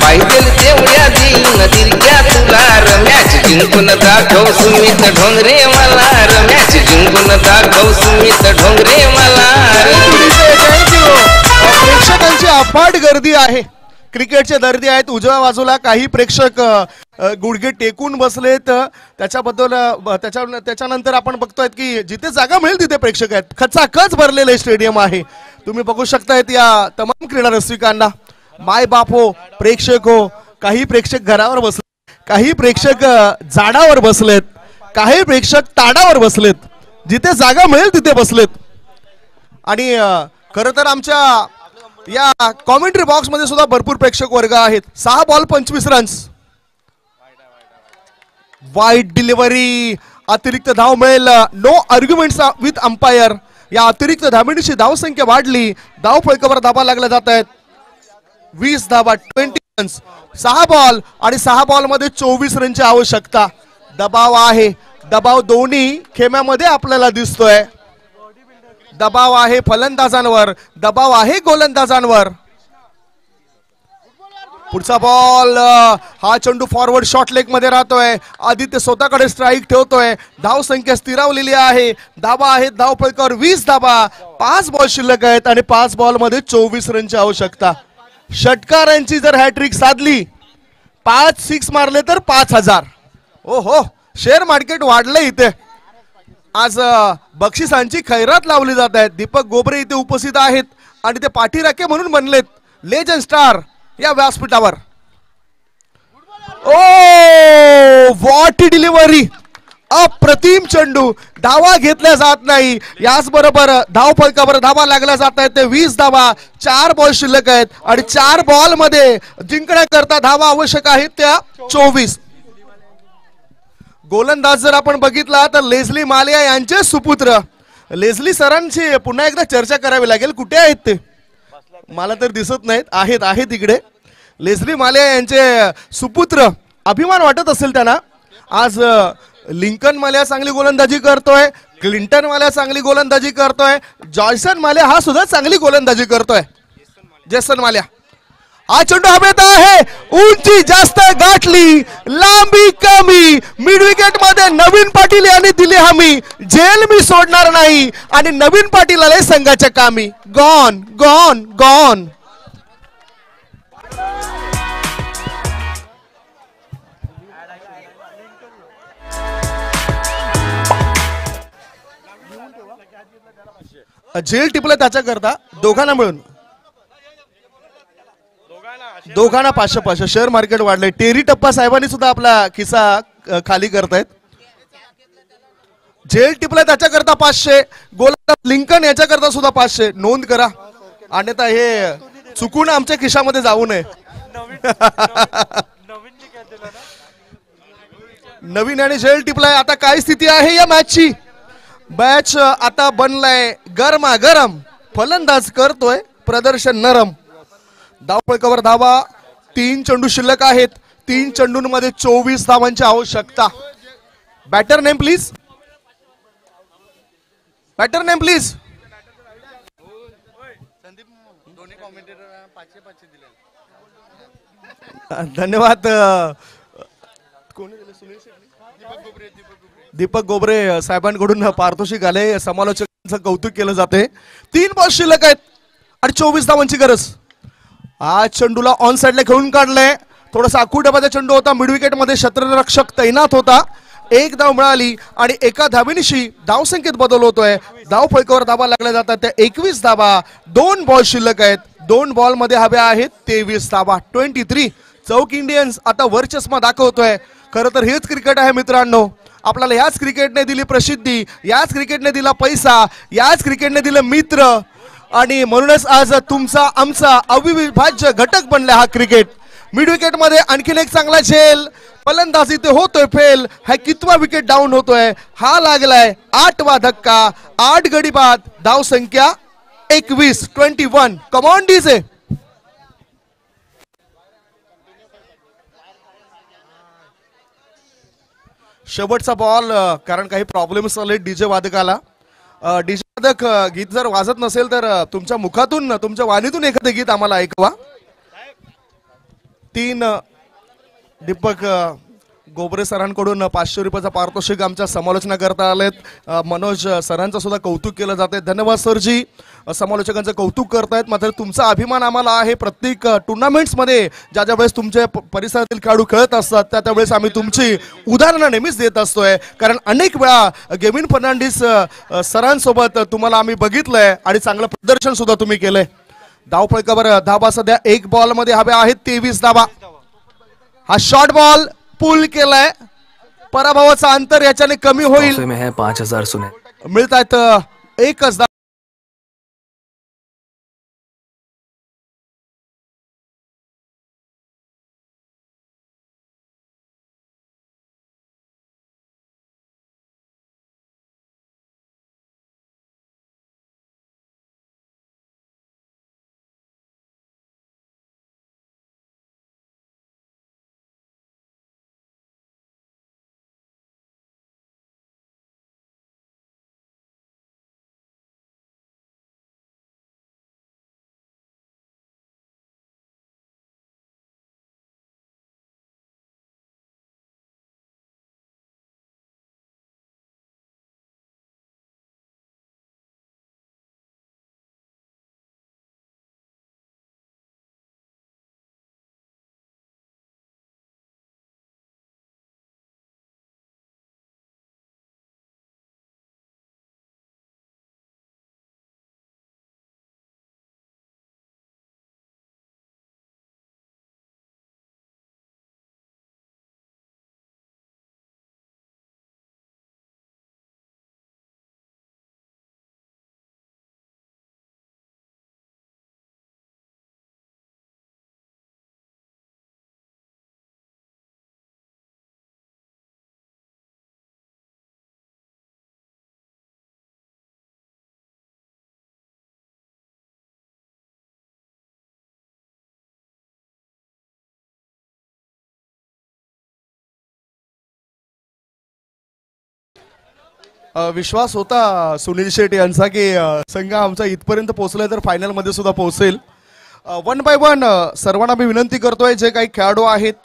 पाहिजेल तेवढ्या देईन तिरक्या तुलार. मॅच जिंकून दाखव सुमित ढोंगरे मला. मॅच जिंकून दाखव सुमित ढोंगरे मला. प्रेक्षकांची अफाट गर्दी आहे. क्रिकेटचे दर्दी आहेत. उजव्या बाजूला काही प्रेक्षक गुडघे टेकून बसलेत. त्याच्यानंतर आपण बघतोय की जिथे जागा मिळेल तिथे प्रेक्षक आहेत. खचाखच भरलेले स्टेडियम आहे. तुम्ही बघू शकतायत या तमाम क्रीडा रसिकांना. माय बाप हो, प्रेक्षक हो. काही प्रेक्षक घरावर बसलेत, काही प्रेक्षक झाडावर बसलेत, काही प्रेक्षक ताडावर बसलेत. जिथे जागा मिळेल तिथे बसलेत. आणि खरं तर आमच्या या कॉमेंट्री बॉक्स मध्ये सुद्धा भरपूर प्रेक्षक वर्ग आहेत. 6 बॉल 25 रन्स. वाईट डिलिव्हरी. अतिरिक्त धाव मिळेल. No arguments with umpire. या अतिरिक्त धावेची धावसंख्या वाढली. धाव फलकावर धावा लागल्या जात आहेत. 20 धावा 20 रन्स. 6 बॉल आणि 6 बॉल मध्ये 24 रनची आवश्यकता. दबाव आहे, दबाव दोन्ही खेम्यामध्ये आपल्याला दिसतोय. दबाव आहे फलंदाजांवर, दबाव आहे गोलंदाजांवर. पुढचा बॉल, हा चेंडू फॉरवर्ड शॉर्ट लेग मध्ये राहतोय. आदित्य स्वतःकडे स्ट्राईक ठेवतोय. धाव संख्या स्थिरावलेली आहे. धावा आहेत धावफलकावर 20 धावा. 5 बॉल शिल्लक आहेत आणि 5 बॉल मध्ये 24 रनची आवश्यकता. षटकारांची जर हॅट्रिक साधली, 5 सिक्स मारले तर 5,000. ओ हो, शेअर मार्केट वाढलंय इथे. आज बक्षिसांची खैरात लावली जात आहे. दीपक गोबरे इथे उपस्थित आहेत आणि ते पाठीराखे म्हणून बनलेत लेजंड स्टार या व्यासपीठावर. ओ व्हॉट डिलिव्हरी, अप्रतिम चेंडू. धावा घेतल्या जात नाही. याच बरोबर धाव फलकावर धावा लागल्या जात आहेत. ते 20 धावा. 4 बॉल शिल्लक आहेत आणि 4 बॉल मध्ये जिंकण्याकरता धावा आवश्यक आहेत त्या 24. गोलंदाज जर आपण बघितला तर लेझली मालिया यांचे सुपुत्र. लेझली सरांची पुन्हा एकदा चर्चा करावी लागेल. कुठे आहेत ते? मला तर दिसत नाहीत. आहेत इकडे. लेझली मालिया यांचे सुपुत्र. अभिमान वाटत असेल त्यांना. आज लिंकन मालिया चांगली गोलंदाजी करतोय. क्लिंटन मालिया चांगली गोलंदाजी करतोय. जॉयसन मालिया हा सुद्धा चांगली गोलंदाजी करतोय. जेसन मालिया. हा चेंडू हवेत आहे. उंची जास्त गाठली, लांबी कमी. मिड विकेट मध्ये नवीन पाटील यांनी दिली हमी. जेल मी सोडणार नाही आणि नवीन पाटील आले संघाच्या कामी. Gone gone gone. जेल टिपलं त्याच्याकरता दोघांना मिळून. दोघांना 500 शेअर मार्केट वाढले. टेरी टप्पा साहेबांनी सुद्धा आपला खिसा खाली करतायत. जेल टिपला त्याच्याकरता 500. गोलंदाज लिंकन याच्याकरता सुद्धा 500. नोंद करा, अन्यथा हे चुकून आमच्या खिशामध्ये जाऊ नये. नवीन आणि जेल टिपलाय. आता काय स्थिती आहे या मॅचची? मॅच आता बनलाय गरमा गरम. फलंदाज करतोय प्रदर्शन नरम. धावफलकावर धावा. 3 चेंडू शिल्लक आहेत. 3 चेंडूंमध्ये 24 धावांची आवश्यकता. Batter name please. Batter name please. धन्यवाद. दीपक गोबरे साहेबांकडून पारितोषिक आले. समालोचकांचं कौतुक केलं जाते. 3 बॉल शिल्लक आहेत आणि 24 धावांची गरज. आज चेंडूला ऑन साइडला खेळून काढलंय. थोडासा आखूडबाचा चेंडू होता. मिड विकेट मध्ये क्षेत्ररक्षक तैनात होता. 1 धाव मिळाली आणि एका धावेनिशी धावसंख्येत बदल होतोय. धाव फलकावर धावा लागल्या जातात त्या 21 धावा. 2 बॉल शिल्लक आहेत. 2 बॉल मध्ये हव्या आहेत 23 धावा. 23. चौक इंडियन्स आता वरचष्मा दाखवतोय. खरं तर हेच क्रिकेट आहे मित्रांनो. आपल्याला याच क्रिकेटने दिली प्रसिद्धी, याच क्रिकेटने दिला पैसा, याच क्रिकेटने दिलं मित्र आणि म्हणूनच आज तुमचा आमचा अविभाज्य घटक बनला हा क्रिकेट. मिड विकेट मध्ये आणखीन एक चांगला झेल. फलंदाजी ते होतोय फेल. हा कितवा विकेट डाऊन होतोय? हा लागलाय 8वा धक्का. 8 गडी बाद. धाव संख्या 21. 21. Come on DJ. शेवटचा बॉल. कारण काही प्रॉब्लेम्स आले डीजे वादकाला. डीजे वादक गीत जर वाजत नसेल तर तुमच्या मुखातून, तुमच्या वाणीतून एखादे गीत आम्हाला ऐकवा. 3 दीपक गोबरे सरांकडून 500 रुपयाचा पारितोषिक आमच्या समालोचना करता आलेत. मनोज सरांचं सुद्धा कौतुक केलं जाते. धन्यवाद सरजी. समालोचकांचं कौतुक करतायत. मात्र तुमचा अभिमान आम्हाला आहे. प्रत्येक टुर्नामेंट्समध्ये ज्या ज्या वेळेस तुमच्या परिसरातील खेळाडू खेळत असतात त्या त्यावेळेस आम्ही तुमची उदाहरणं नेहमीच देत असतोय. कारण अनेक वेळा गेविन फर्नांडिस सरांसोबत तुम्हाला आम्ही बघितलंय आणि चांगलं प्रदर्शन सुद्धा तुम्ही केलंय. धाव फलकावर धावा सध्या 1 बॉल मध्ये हव्या आहेत 23 धावा. हा शॉर्ट बॉल पुल केलाय. पराभवाचा अंतर याच्याने कमी होईल. 5000 मिळत आहेत 1च विश्वास होता सुनील शेट्टी यांचा की संघ आमचा इथपर्यंत पोहोचलाय तर फायनलमध्ये सुद्धा पोहोचेल. वन बाय वन सर्वांना मी विनंती करतोय जे काही खेळाडू आहेत